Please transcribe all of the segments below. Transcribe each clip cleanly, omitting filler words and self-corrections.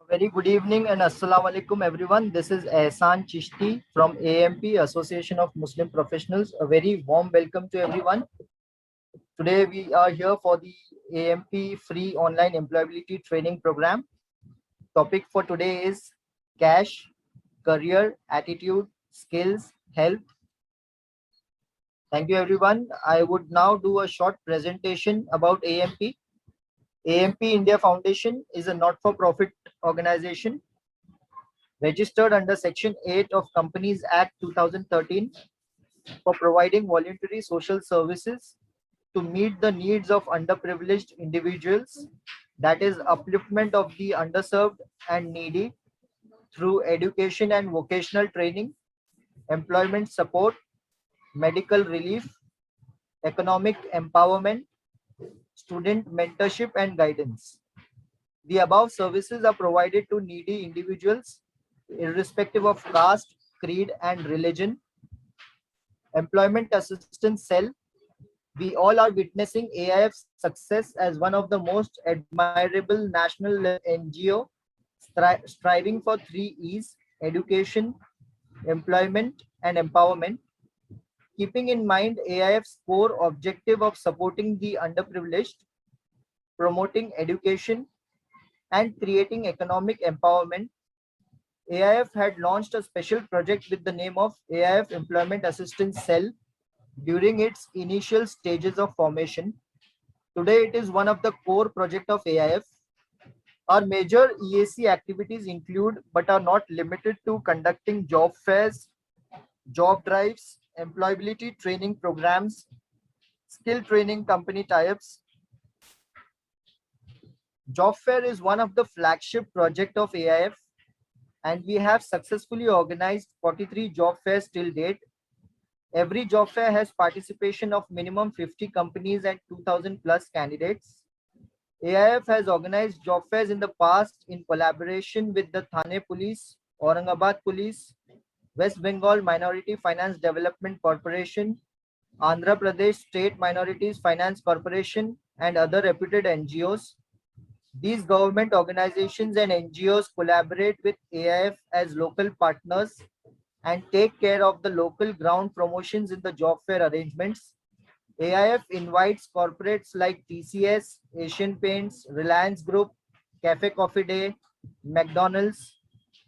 Very good evening and assalamu alaikum everyone. This is Ehsan Chishti from AMP Association of Muslim Professionals. A very warm welcome to everyone. Today we are here for the AMP free online employability training program. Topic for today is cash, career, attitude, skills, health. Thank you everyone. I would now do a short presentation about AMP. AMP India Foundation is a not-for-profit organization registered under Section 8 of Companies Act 2013 for providing voluntary social services to meet the needs of underprivileged individuals, that is, upliftment of the underserved and needy through education and vocational training, employment support, medical relief, economic empowerment, student mentorship, and guidance. The above services are provided to needy individuals irrespective of caste, creed, and religion. Employment Assistance Cell. We all are witnessing AIF's success as one of the most admirable national NGO striving for three E's: education, employment, and empowerment. Keeping in mind AIF's core objective of supporting the underprivileged, promoting education, and creating economic empowerment, AIF had launched a special project with the name of AIF Employment Assistance Cell during its initial stages of formation. Today, it is one of the core projects of AIF. Our major EAC activities include, but are not limited to, conducting job fairs, job drives, employability training programs, skill training company tie-ups. Job fair is one of the flagship project of AIF, and we have successfully organized 43 job fairs till date. Every job fair has participation of minimum 50 companies and 2000 plus candidates. AIF has organized job fairs in the past in collaboration with the Thane Police, Aurangabad Police, West Bengal Minority Finance Development Corporation, Andhra Pradesh State Minorities Finance Corporation, and other reputed NGOs. These government organizations and NGOs collaborate with AIF as local partners and take care of the local ground promotions in the job fair arrangements. AIF invites corporates like TCS, Asian Paints, Reliance Group, Cafe Coffee Day, McDonald's,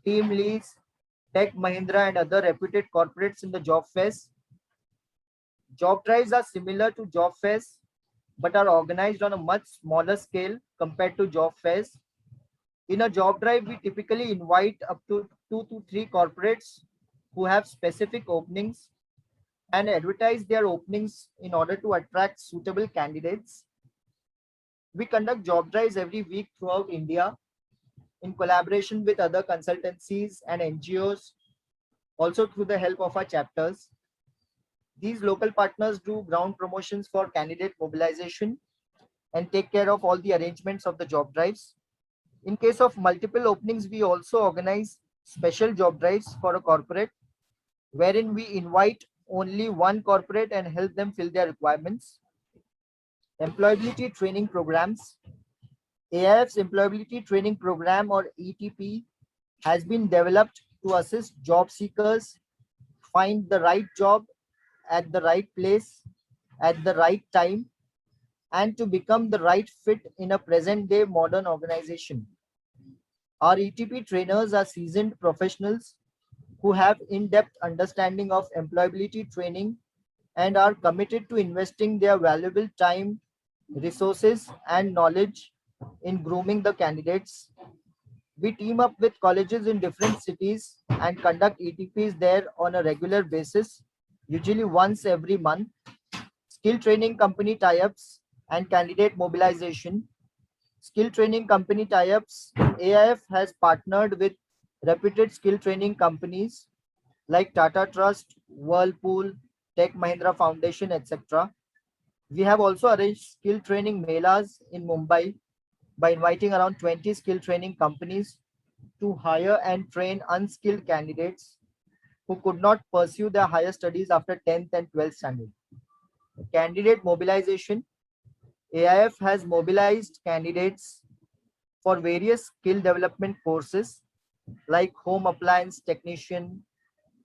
Team Lease, Tech Mahindra, and other reputed corporates in the job fairs. Job drives are similar to job fairs but are organized on a much smaller scale compared to job fairs. In a job drive, we typically invite up to 2 to 3 corporates who have specific openings and advertise their openings in order to attract suitable candidates. We conduct job drives every week throughout India in collaboration with other consultancies and NGOs, also through the help of our chapters. These local partners do ground promotions for candidate mobilization and take care of all the arrangements of the job drives. In case of multiple openings, we also organize special job drives for a corporate wherein we invite only one corporate and help them fill their requirements. Employability training programs. AIF's Employability Training Program, or ETP, has been developed to assist job seekers find the right job at the right place at the right time and to become the right fit in a present day modern organization. Our ETP trainers are seasoned professionals who have in-depth understanding of employability training and are committed to investing their valuable time, resources, and knowledge in grooming the candidates. We team up with colleges in different cities and conduct ETPs there on a regular basis, usually once every month. Skill training company tie-ups and candidate mobilization. Skill training company tie-ups. AIF has partnered with reputed skill training companies like Tata Trust, Whirlpool, Tech Mahindra Foundation, etc. We have also arranged skill training melas in Mumbai by inviting around 20 skill training companies to hire and train unskilled candidates who could not pursue their higher studies after 10th and 12th standard. Candidate mobilization. AIF has mobilized candidates for various skill development courses like home appliance technician,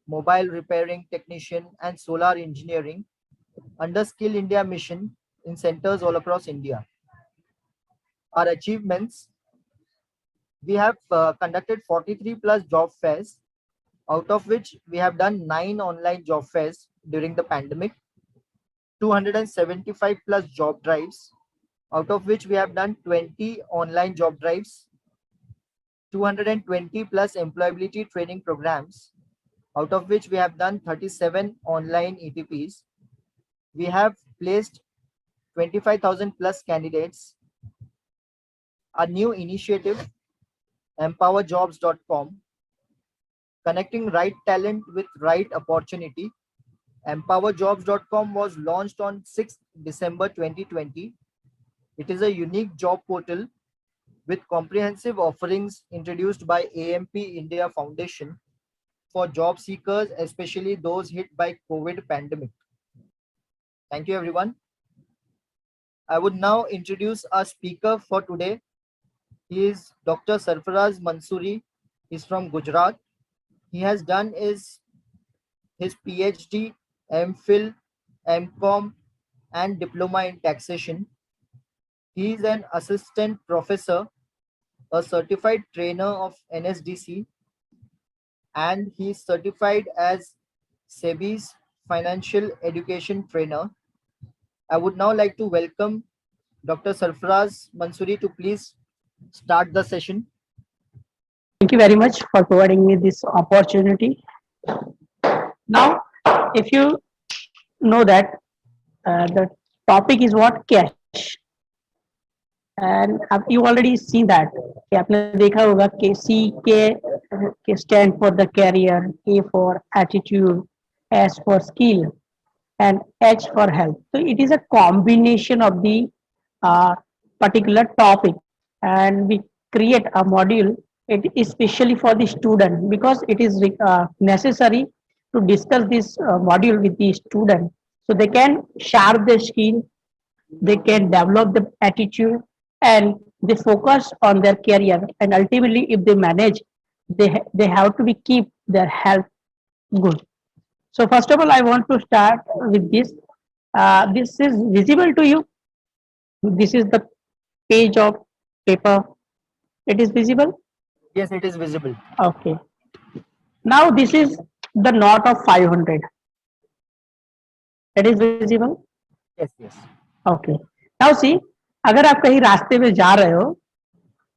mobile repairing technician, and solar engineering under Skill India mission in centers all across India. Our achievements: we have conducted 43 plus job fairs, out of which we have done 9 online job fairs during the pandemic, 275 plus job drives, out of which we have done 20 online job drives, 220 plus employability training programs, out of which we have done 37 online ETPs. We have placed 25,000 plus candidates. A new initiative, empowerjobs.com, connecting right talent with right opportunity. Empowerjobs.com was launched on 6th December 2020. It is a unique job portal with comprehensive offerings introduced by AMP India Foundation for job seekers, especially those hit by COVID pandemic. Thank you, everyone. I would now introduce our speaker for today. He is Dr. Sarfaraz Mansoori. He's from Gujarat. He has done his PhD, MPhil, MCom, and diploma in taxation. He is an assistant professor, a certified trainer of NSDC, and he is certified as SEBI's financial education trainer. I would now like to welcome Dr. Sarfaraz Mansoori to please start the session. Thank you very much for providing me this opportunity. Now, if you know that the topic is what cash, and you already seen that कि आपने देखा होगा कि C के stand for the career, A for attitude, S for skill, and H for health. So it is a combination of the particular topic, and we create a module. It is especially for the student because it is necessary to discuss this module with the student so they can share their skill, they can develop the attitude, and they focus on their career. And ultimately, if they manage, they have to be keep their health good. So first of all, I want to start with this. This is visible to you. This is the page of paper. It is visible. Yes, it is visible. Okay. Now this is the note of 500. It is visible. Yes, yes. Okay. Now see, अगर आप कहीं रास्ते में जा रहे हो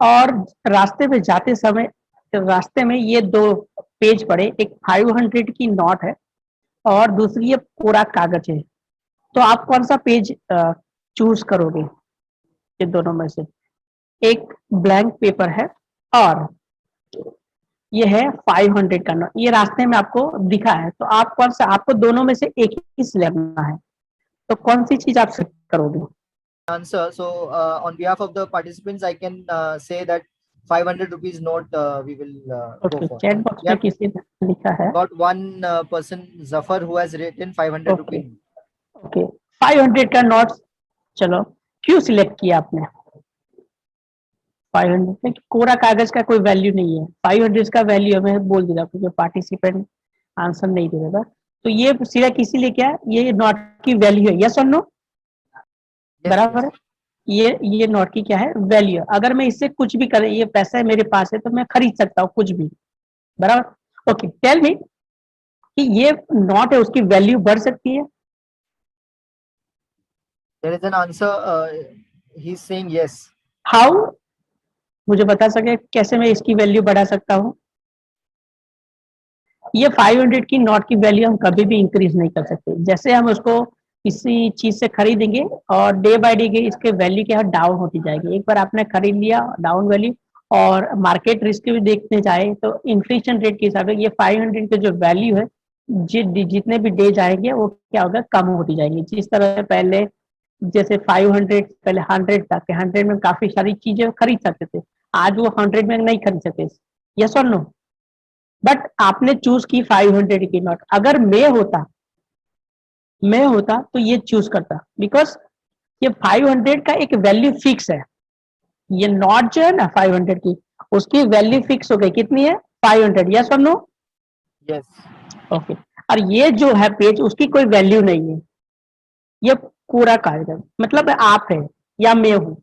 और रास्ते में जाते समय रास्ते में ये दो पेज पड़े, एक 500 की नोट है और दूसरी ये पूरा कागज है, तो आप कौन सा पेज चूज करोगे? ये दोनों में से एक ब्लैंक पेपर है और ये है 500 का नोट, ये रास्ते में आपको दिखा है, तो आप कौन सा, आपको दोनों में से एक ही लेना है, तो कौन सी चीज आप सेलेक्ट करोगे? Answer. So on behalf of the participants, I can say that 500 rupees note we will go for. Chat box में किसी ने लिखा है? Got one person, Zafar, who has written 500 rupees. Okay. 500 का नोट, चलो क्यों सिलेक्ट किया आपने? 500 में कोरा कागज का कोई वैल्यू नहीं है, 500 का वैल्यू हमें बोल दिया क्योंकि पार्टिसिपेंट आंसर नहीं देगा, तो ये सिलेक्ट इसीलिए क्या, ये नोट की वैल्यू है, यस और नो? बराबर है, ये नोट की क्या है, वैल्यू। अगर मैं इससे कुछ भी करे, ये पैसा है मेरे पास है तो मैं खरीद सकता हूँ कुछ भी, बराबर। ओके, टेल मी कि ये नोट है उसकी वैल्यू बढ़ सकती है? There is an answer. He is saying yes. How, मुझे बता सके कैसे मैं इसकी वैल्यू बढ़ा सकता हूँ? ये 500 की नोट की वैल्यू हम कभी भी इंक्रीज नहीं कर सकते, जैसे हम उसको किसी चीज से खरीदेंगे और डे बाय डे इसके वैल्यू क्या है, डाउन होती जाएगी। एक बार आपने खरीद लिया, डाउन वैल्यू, और मार्केट रिस्क भी देखने जाए तो इन्फ्लेशन रेट के हिसाब से ये 500 की जो वैल्यू है जितने भी डे जाएंगे वो क्या होगा, कम होती जाएंगी। जिस तरह से पहले जैसे 500 पहले 100 तक, 100 में काफी सारी चीजें खरीद सकते थे, आज वो 100 में नहीं खरीद सकते, यस और नो? बट आपने चूज की 500 की नोट। अगर मैं होता तो ये चूज करता, बिकॉज ये 500 का एक वैल्यू फिक्स है, ये नॉट जो है ना 500 की, उसकी वैल्यू फिक्स हो गई, कितनी है 500, यस और नो? Yes. ओके। और ये जो है पेज, उसकी कोई वैल्यू नहीं है, ये पूरा कागज मतलब आप है या मैं हूँ,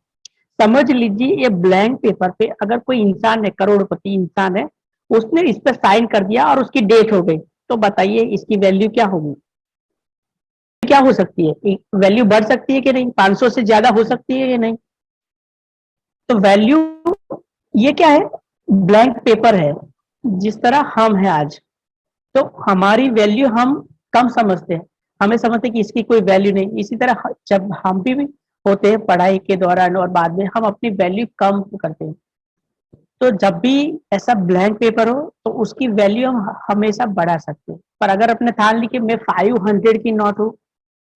समझ लीजिए ये ब्लैंक पेपर पे अगर कोई इंसान है, करोड़पति इंसान है, उसने इस पर साइन कर दिया और उसकी डेट हो गई, तो बताइए इसकी वैल्यू क्या होगी, क्या हो सकती है, वैल्यू बढ़ सकती है कि नहीं, 500 से ज्यादा हो सकती है या नहीं? तो वैल्यू, ये क्या है, ब्लैंक पेपर है, जिस तरह हम है आज, तो हमारी वैल्यू हम कम समझते हैं, हमें समझते हैं कि इसकी कोई वैल्यू नहीं, इसी तरह जब हम भी होते हैं पढ़ाई के दौरान और बाद में, हम अपनी वैल्यू कम करते हैं। तो जब भी ऐसा ब्लैंक पेपर हो तो उसकी वैल्यू हम हमेशा बढ़ा सकते हैं, पर अगर अपने ठान ली कि मैं 500 की नोट हूँ,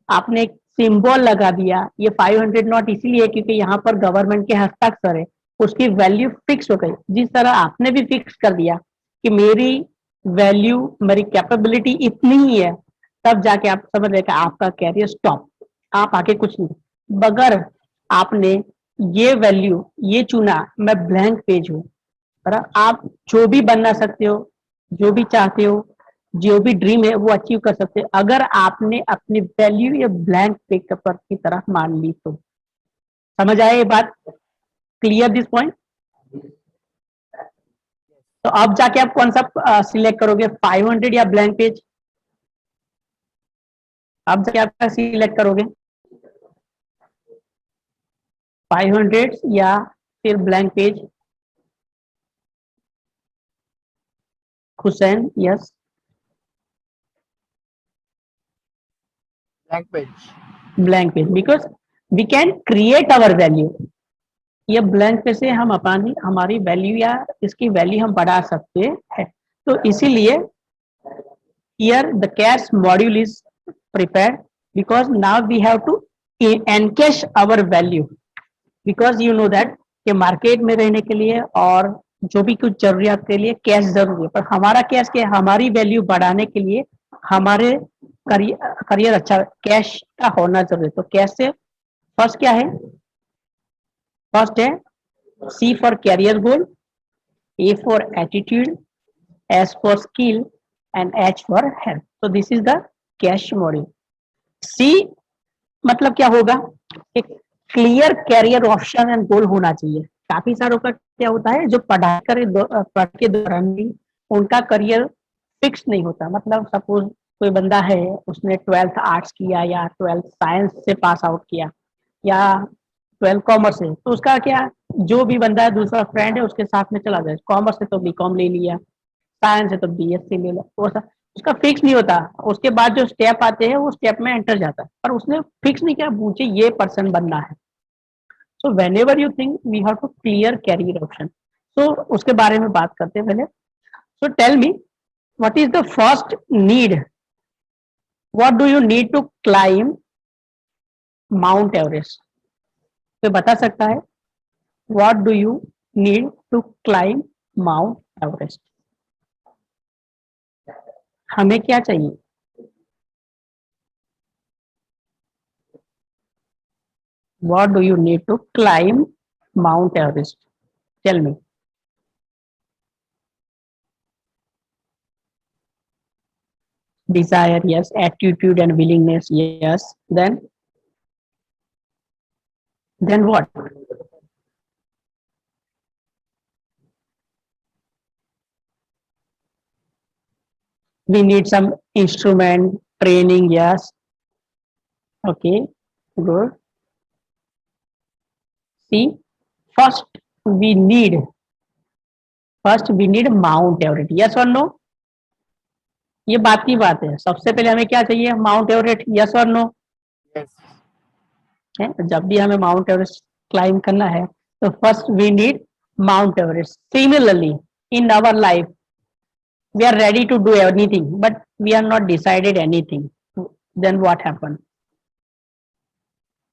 आपने एक सिंबल लगा दिया, ये 500 नोट इसीलिए क्योंकि यहाँ पर गवर्नमेंट के हस्ताक्षर है, उसकी वैल्यू फिक्स हो गई, जिस तरह आपने भी फिक्स कर दिया कि मेरी वैल्यू, मेरी कैपेबिलिटी इतनी ही है, तब जाके आप समझ रहे कि आपका कैरियर स्टॉप, आप आगे कुछ नहीं, बगैर आपने ये वैल्यू ये चुना, मैं ब्लैंक पेज हूँ, पर आप जो भी बनना सकते हो, जो भी चाहते हो, जो भी ड्रीम है वो अचीव कर सकते हो, अगर आपने अपनी वैल्यू या ब्लैंक पेपर की तरह मान ली तो। समझ आए ये बात, क्लियर दिस पॉइंट? तो अब जाके आप कौन सा सिलेक्ट करोगे, 500 या ब्लैंक पेज? अब जाके आप क्या सिलेक्ट करोगे, 500 या फिर blank page? Hussain, yes. Blank page. Blank page, because we can create our value, ये ब्लैंक पे से हम अपनी हमारी वैल्यू या इसकी वैल्यू हम बढ़ा सकते हैं, तो इसीलिए here the cache module is prepared, because now we have to encache our value, because you know that कि मार्केट में रहने के लिए और जो भी कुछ जरूरियात के लिए कैश जरूरी है, पर हमारा कैश के हमारी वैल्यू बढ़ाने के लिए हमारे करियर अच्छा कैश का होना जरूरी है। तो कैश से फर्स्ट क्या है, फर्स्ट है C for career goal, A for attitude, S for skill, and H for health. So this is the cash module. C मतलब क्या होगा, एक क्लियर कैरियर ऑप्शन एंड गोल होना चाहिए। काफी सारों का क्या होता है, जो पढ़ाई करे पढ़ के दौरान भी उनका करियर फिक्स नहीं होता, मतलब सपोज कोई बंदा है, उसने 12th आर्ट्स किया या 12th साइंस से पास आउट किया या 12th कॉमर्स से, तो उसका क्या, जो भी बंदा है दूसरा फ्रेंड है उसके साथ में चला जाए, कॉमर्स से तो बीकॉम ले लिया, साइंस है तो बीएससी ले लो, वो सब उसका फिक्स नहीं होता, उसके बाद जो स्टेप आते हैं वो स्टेप में एंटर जाता है, पर उसने फिक्स नहीं किया मुझे ये पर्सन बनना है। So whenever you think we have to clear career option, so उसके बारे में बात करते हैं पहले। So tell me what is the first need, what do you need to climb mount Everest, तो बता सकता है, what do you need to climb mount Everest, हमें क्या चाहिए? What do you need to climb Mount Everest? Tell me. Desire, yes. Attitude and willingness, yes. Then what? We need some instrument training, yes. Okay, good. See, first we need Mount Everest. Yes or no? ये बात की बात है, सबसे पहले हमें क्या चाहिए, माउंट एवरेस्ट, यस और नो? Yes. है, जब भी हमें माउंट एवरेस्ट क्लाइम करना है तो first we need Mount Everest. Similarly in our life we are ready to do anything but we are not decided anything, then what happen,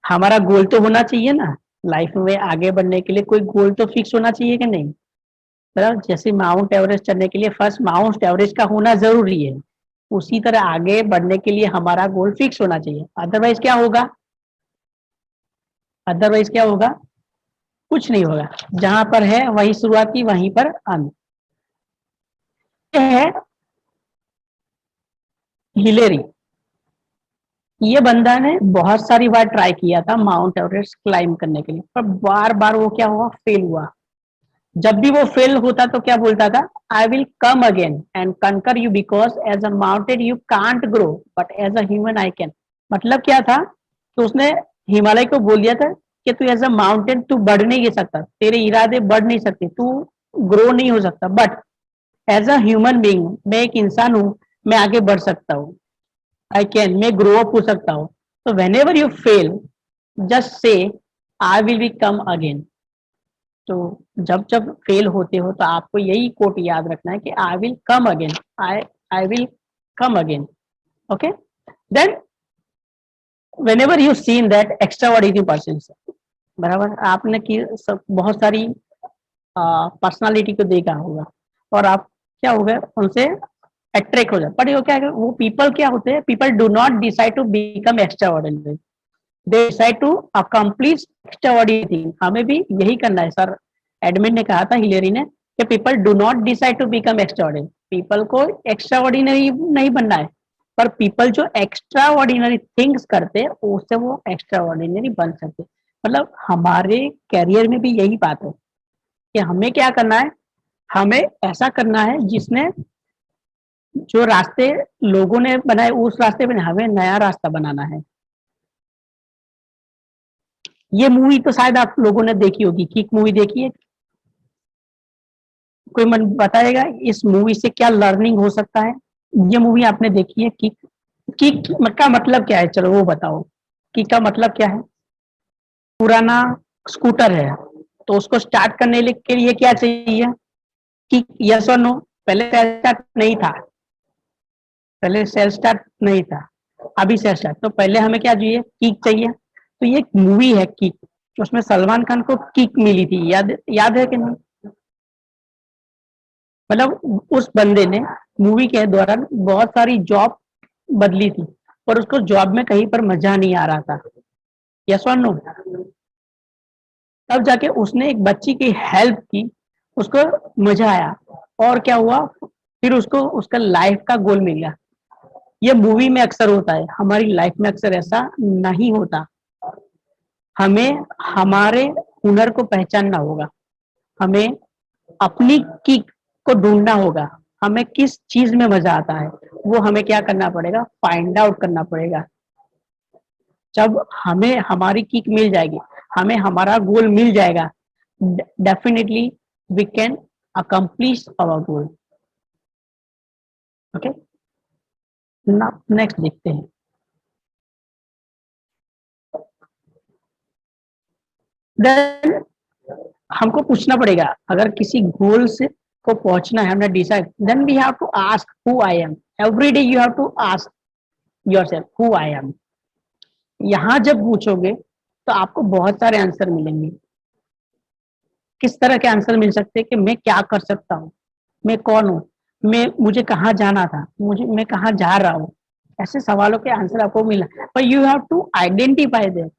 हमारा गोल तो होना चाहिए ना, लाइफ में आगे बढ़ने के लिए कोई गोल तो फिक्स होना चाहिए कि नहीं, मतलब जैसे माउंट एवरेस्ट चढ़ने के लिए फर्स्ट माउंट एवरेस्ट का होना जरूरी है, उसी तरह आगे बढ़ने के लिए हमारा गोल फिक्स होना चाहिए, अदरवाइज क्या होगा, कुछ नहीं होगा, जहां पर है वही शुरुआत की, वहीं पर अंत। ये है हिलेरी। ये बंदा ने बहुत सारी बार ट्राई किया था माउंट एवरेस्ट क्लाइम करने के लिए, पर बार बार वो क्या हुआ, फेल हुआ। जब भी वो फेल होता तो क्या बोलता था, I will come again and conquer you because as a mountain you can't grow but as a human I can. मतलब क्या था, तो उसने हिमालय को बोल दिया था कि तू एज अ माउंटेन तू बढ़ नहीं सकता, तेरे इरादे बढ़ नहीं सकते, तू ग्रो नहीं हो सकता, but as a human being, मैं एक इंसान हूँ, मैं आगे बढ़ सकता हूँ, आई कैन, मैं ग्रो अप हो सकता हूँ। तो whenever you fail, just say I will be come again. तो जब जब फेल होते हो तो आपको यही कोट याद रखना है कि I will come again, I I will come again. Okay, then whenever you seen that extraordinary person, बराबर, आपने की बहुत सारी पर्सनालिटी को देखा होगा और आप क्या हो गए, उनसे अट्रैक्ट हो जाए, पर वो क्या है, वो पीपल क्या होते हैं, people do not decide to become extraordinary, they decide to accomplish extraordinary thing. हमें भी यही करना है सर। एडमिन ने कहा था, हिलेरी ने, कि people do not decide to become extraordinary, people को एक्स्ट्रा ऑर्डिनरी नहीं बनना है, पर पीपल जो एक्स्ट्रा ऑर्डिनरी थिंग्स करते हैं उससे वो एक्स्ट्रा ऑर्डिनरी बन सकते। मतलब हमारे कैरियर में भी यही बात है कि हमें क्या करना है, हमें ऐसा करना है जिसने, जो रास्ते लोगों ने बनाए उस रास्ते में हमें नया रास्ता बनाना है। ये मूवी तो शायद आप लोगों ने देखी होगी, किक मूवी देखी है? कोई मन बताएगा इस मूवी से क्या लर्निंग हो सकता है? ये मूवी आपने देखी है, किक? किक का मतलब क्या है, चलो वो बताओ। किक का मतलब क्या है? पुराना स्कूटर है तो उसको स्टार्ट करने के लिए क्या चाहिए? किक, यस और नो? पहले सेल्फ स्टार्ट नहीं था, पहले सेल्फ स्टार्ट नहीं था, अभी सेल्फ स्टार्ट, तो पहले हमें क्या चाहिए, किक चाहिए। तो ये एक मूवी है किक, उसमें सलमान खान को किक मिली थी, याद याद है कि नहीं? मतलब उस बंदे ने मूवी के दौरान बहुत सारी जॉब बदली थी, पर उसको जॉब में कहीं पर मजा नहीं आ रहा था, यस और नो? तब जाके उसने एक बच्ची की हेल्प की, उसको मजा आया, और क्या हुआ, फिर उसको उसका लाइफ का गोल मिल गया। ये मूवी में अक्सर होता है, हमारी लाइफ में अक्सर ऐसा नहीं होता। हमें हमारे हुनर को पहचानना होगा, हमें अपनी किक को ढूंढना होगा, हमें किस चीज में मजा आता है वो हमें क्या करना पड़ेगा, फाइंड आउट करना पड़ेगा। जब हमें हमारी किक मिल जाएगी, हमें हमारा गोल मिल जाएगा, definitely we can accomplish our goal. Okay, next देखते हैं। देन हमको पूछना पड़ेगा, अगर किसी गोल से को पहुंचना है, हमने decide, then we have to ask who I am. Every day you have to ask yourself who I am. यहाँ जब पूछोगे तो आपको बहुत सारे आंसर मिलेंगे। किस तरह के आंसर मिल सकते हैं कि मैं क्या कर सकता हूँ, मैं कौन हूँ, मैं, मुझे कहाँ जाना था, मुझे, मैं कहाँ जा रहा हूँ, ऐसे सवालों के आंसर आपको मिला। पर you have to identify them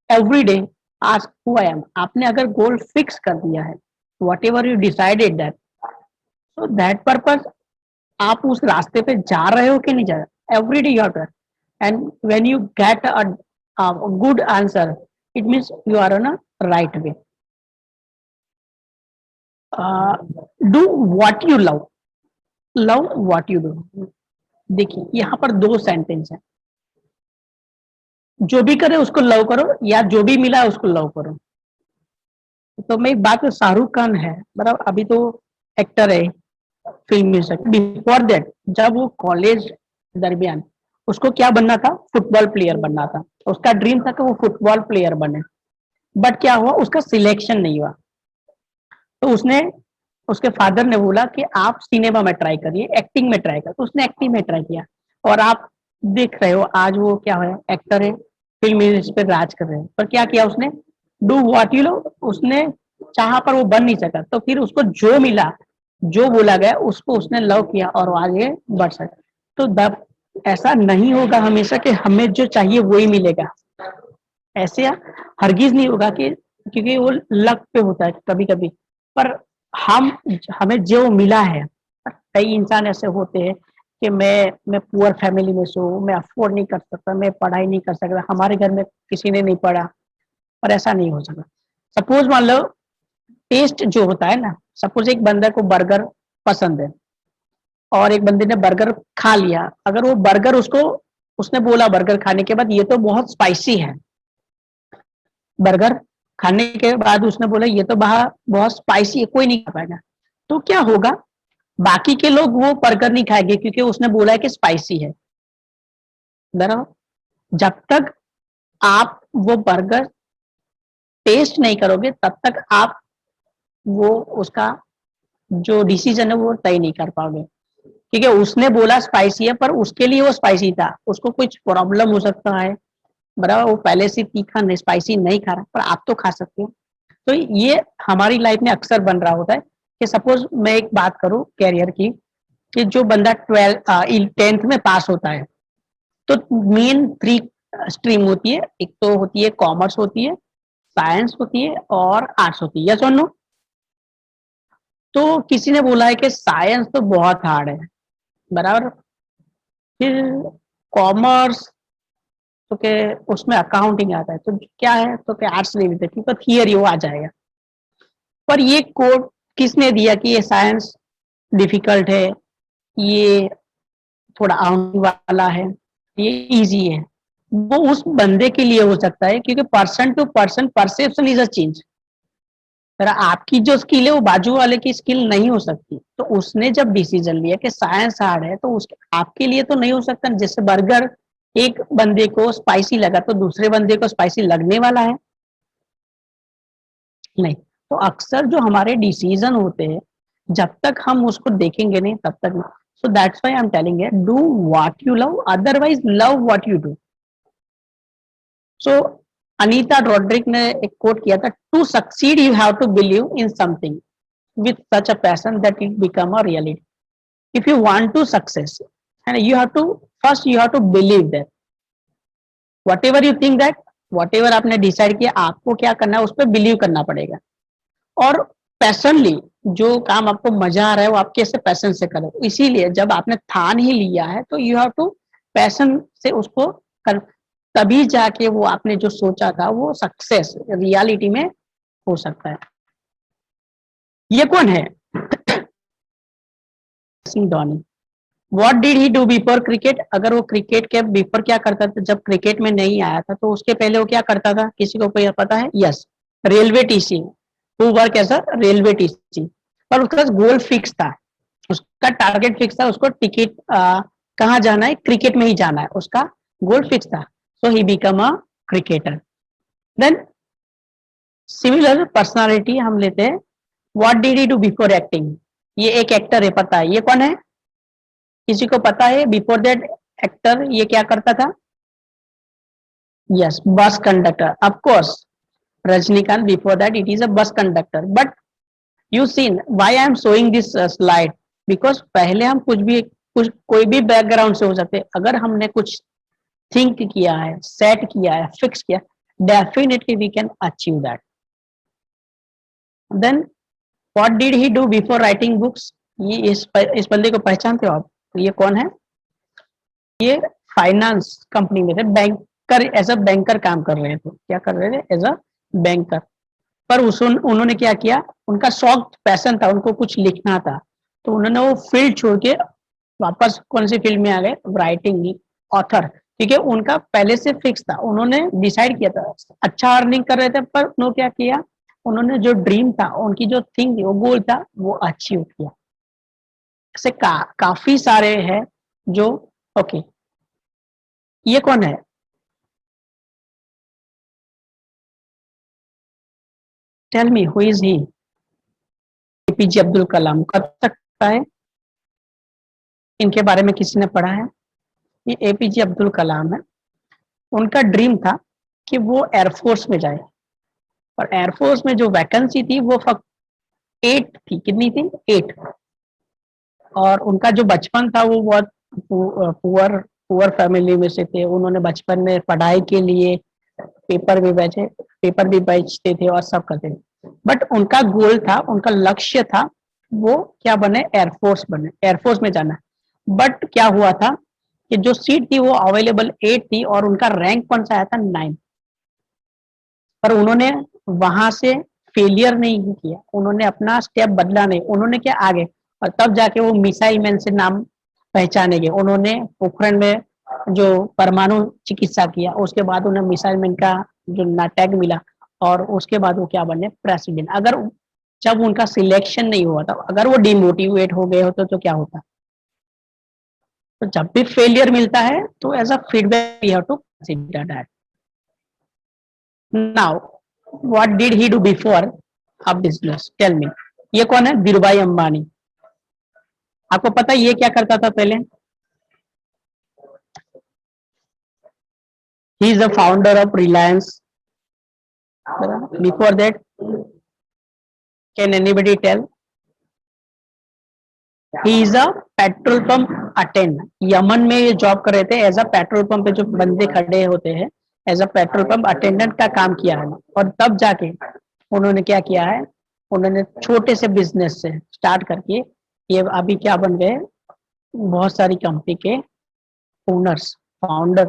every day, ask who I am. आपने अगर गोल फिक्स कर दिया है, whatever you decided that, so that purpose, आप उस रास्ते पे जा रहे हो कि नहीं जा रहे, every day you have to, and when you get a good answer, it means you are on a right way. Do what you love, love what you do. देखिए यहाँ पर दो सेंटेंस है, जो भी करे उसको लव करो, या जो भी मिला उसको लव करो। तो मैं एक बात, शाहरुख खान है, मतलब अभी तो एक्टर है, फिल्म म्यूजिक, बिफोर दैट जब वो कॉलेज दरमियान, उसको क्या बनना था, फुटबॉल प्लेयर बनना था, उसका ड्रीम था कि वो फुटबॉल प्लेयर बने। बट क्या हुआ, उसका सिलेक्शन नहीं हुआ, तो उसने, उसके फादर ने बोला कि आप सिनेमा में ट्राई करिए, एक्टिंग में ट्राई कर, तो उसने एक्टिंग में ट्राई किया, और आप देख रहे हो आज वो क्या है, एक्टर है, फिल्म इस पे राज कर रहे हैं। पर क्या किया उसने, डू व्हाट यू लव, उसने चाहा पर वो बन नहीं सका, तो फिर उसको जो मिला, जो बोला गया उसको उसने लव किया और वो आगे बढ़ सका। तो ऐसा नहीं होगा हमेशा कि हमें जो चाहिए वही मिलेगा, ऐसे हरगिज नहीं होगा कि क्योंकि वो लक पे होता है कभी कभी। पर हम हमें जो मिला है, कई इंसान ऐसे होते हैं कि मैं पुअर फैमिली में से हूँ, मैं अफोर्ड नहीं कर सकता, मैं पढ़ाई नहीं कर सकता, हमारे घर में किसी ने नहीं पढ़ा। पर ऐसा नहीं हो सकता। सपोज मान लो, टेस्ट जो होता है ना, सपोज एक बंदे को बर्गर पसंद है और एक बंदे ने बर्गर खा लिया, अगर वो बर्गर उसको, उसने बोला बर्गर खाने के बाद ये तो बहुत स्पाइसी है, बर्गर खाने के बाद उसने बोला ये तो बहुत स्पाइसी है, कोई नहीं खा पाएगा, तो क्या होगा, बाकी के लोग वो बर्गर नहीं खाएंगे क्योंकि उसने बोला है कि स्पाइसी है। बराबर, जब तक आप वो बर्गर टेस्ट नहीं करोगे तब तक आप वो उसका जो डिसीजन है वो तय नहीं कर पाओगे। क्योंकि उसने बोला स्पाइसी है, पर उसके लिए वो स्पाइसी था, उसको कुछ प्रॉब्लम हो सकता है। बराबर, वो पहले से तीखा नहीं, स्पाइसी नहीं खा रहा, पर आप तो खा सकते हो। तो ये हमारी लाइफ में अक्सर बन रहा होता है कि सपोज मैं एक बात करूं कैरियर की, कि जो बंदा 10th में पास होता है, तो मेन 3 स्ट्रीम होती है, एक तो होती है कॉमर्स होती है, साइंस होती है और आर्ट्स होती है, यस और नो। तो किसी ने बोला है कि साइंस तो बहुत हार्ड है, बराबर, फिर कॉमर्स तो के उसमें अकाउंटिंग आता है, तो क्या है तो क्या आर्ट्स ले लेते क्योंकि थियरी वो आ जाएगा। पर ये कोड किसने दिया कि ये साइंस डिफिकल्ट है, ये थोड़ा आने वाला है, ये इजी है? वो उस बंदे के लिए हो सकता है क्योंकि person to person perception is a change. पर आपकी जो स्किल है वो बाजू वाले की स्किल नहीं हो सकती, तो उसने जब डिसीजन लिया कि साइंस हार्ड है, तो उसके आपके लिए तो नहीं हो सकता। जैसे बर्गर एक बंदे को स्पाइसी लगा तो दूसरे बंदे को स्पाइसी लगने वाला है नहीं। तो अक्सर जो हमारे डिसीजन होते हैं, जब तक हम उसको देखेंगे नहीं तब तक नहीं। So that's why I am telling you, do what you love, otherwise love what you do. So Anita Roddick ने एक कोट किया था, to succeed you have to believe in something with such a passion that it become a reality. If you want to success, and you have to first you have to believe that whatever you think that whatever आपने decide किया आपको क्या करना है उस पर believe करना पड़ेगा। और पैशनली जो काम आपको मजा आ रहा है वो आप कैसे पैशन से करो। इसीलिए जब आपने ठान ही लिया है तो यू हैव टू पैशन से उसको कर, तभी जाके वो आपने जो सोचा था वो सक्सेस रियलिटी में हो सकता है। ये कौन है? Singh Dhoni. What did he do before cricket? अगर वो क्रिकेट के बिफोर क्या करता था, जब क्रिकेट में नहीं आया था तो उसके पहले वो क्या करता था, किसी को कोई पता है? Yes, railway TC. वो work as a railway TC. पर उसका गोल फिक्स था, उसका टारगेट फिक्स था, उसको टिकट कहाँ जाना है, क्रिकेट में ही जाना है, उसका गोल फिक्स था। So he become a cricketer. Then similar personality हम लेते हैं, what did he do before acting? ये एक एक्टर है, पता है ये कौन है? किसी को पता है बिफोर दैट एक्टर ये क्या करता था? Yes, bus conductor. Of course, Rajinikanth before that it is a bus conductor. But you seen why I am showing this slide, because पहले हम कुछ कोई भी बैकग्राउंड से हो सकते, अगर हमने कुछ थिंक किया है, सेट किया है, फिक्स किया, definitely we can achieve that. Then what did he do before writing books? ये इस बंदे को पहचानते हो आप? ये कौन है? ये फाइनेंस कंपनी में थे, बैंकर, एज अ बैंकर काम कर रहे थे। क्या कर रहे थे? As a banker. पर उन्होंने क्या किया, उनका शौक पैशन था, उनको कुछ लिखना था, तो उन्होंने वो फील्ड छोड़ के वापस कौन सी फील्ड में आ गए? Writing, author. क्योंकि उनका पहले से फिक्स था, उन्होंने डिसाइड किया था, अच्छा अर्निंग कर रहे थे, पर उन्होंने क्या किया, उन्होंने जो ड्रीम था, उनकी जो थिंग थी, वो गोल था, वो अचीव किया। ऐसे काफी सारे हैं जो, ओके, ये कौन है? Tell me who is he? APJ Abdul Kalam. कब सकता है इनके बारे में किसी ने पढ़ा है? ये एपीजे अब्दुल कलाम है। उनका ड्रीम था कि वो एयरफोर्स में जाए, और एयरफोर्स में जो वैकेंसी थी वो फक्त 8 थी। कितनी थी? 8। और उनका जो बचपन था वो बहुत पुअर पुअर फैमिली में से थे। उन्होंने बचपन में पढ़ाई के लिए पेपर भी बेचते थे और सब करते थे, बट उनका गोल था, उनका लक्ष्य था वो क्या बने, एयरफोर्स बने, एयरफोर्स में जाना। बट क्या हुआ था कि जो सीट थी वो अवेलेबल 8 थी और उनका रैंक कौन सा आया था, 9। पर उन्होंने वहां से फेलियर नहीं किया, उन्होंने अपना स्टेप बदला नहीं, उन्होंने क्या आगे, और तब जाके वो मिसाइल मैन से नाम पहचाने गए। उन्होंने पोखरण में जो परमाणु चिकित्सा किया, उसके बाद उन्हें मिसाइल मैन का जो टैग मिला, और उसके बाद वो क्या बने, प्रेसिडेंट। अगर जब उनका सिलेक्शन नहीं हुआ था, अगर वो डिमोटिवेट हो गए होते तो क्या होता। तो जब भी फेलियर मिलता है तो as a feedback we have to consider that. Now what did he do before a business, tell me. ये कौन है, धीरूभाई अंबानी। आपको पता है ये क्या करता था पहले? He is the founder of Reliance. Before that, can anybody tell? He is a petrol pump attendant. Yemen में ये जॉब कर रहे थे, एज अ पेट्रोल पंप पे जो बंदे खड़े होते हैं, as a petrol pump attendant का काम किया है। और तब जाके उन्होंने क्या किया है, उन्होंने छोटे से बिजनेस से स्टार्ट करके ये अभी क्या बन गए, बहुत सारी कंपनी के owners, founder.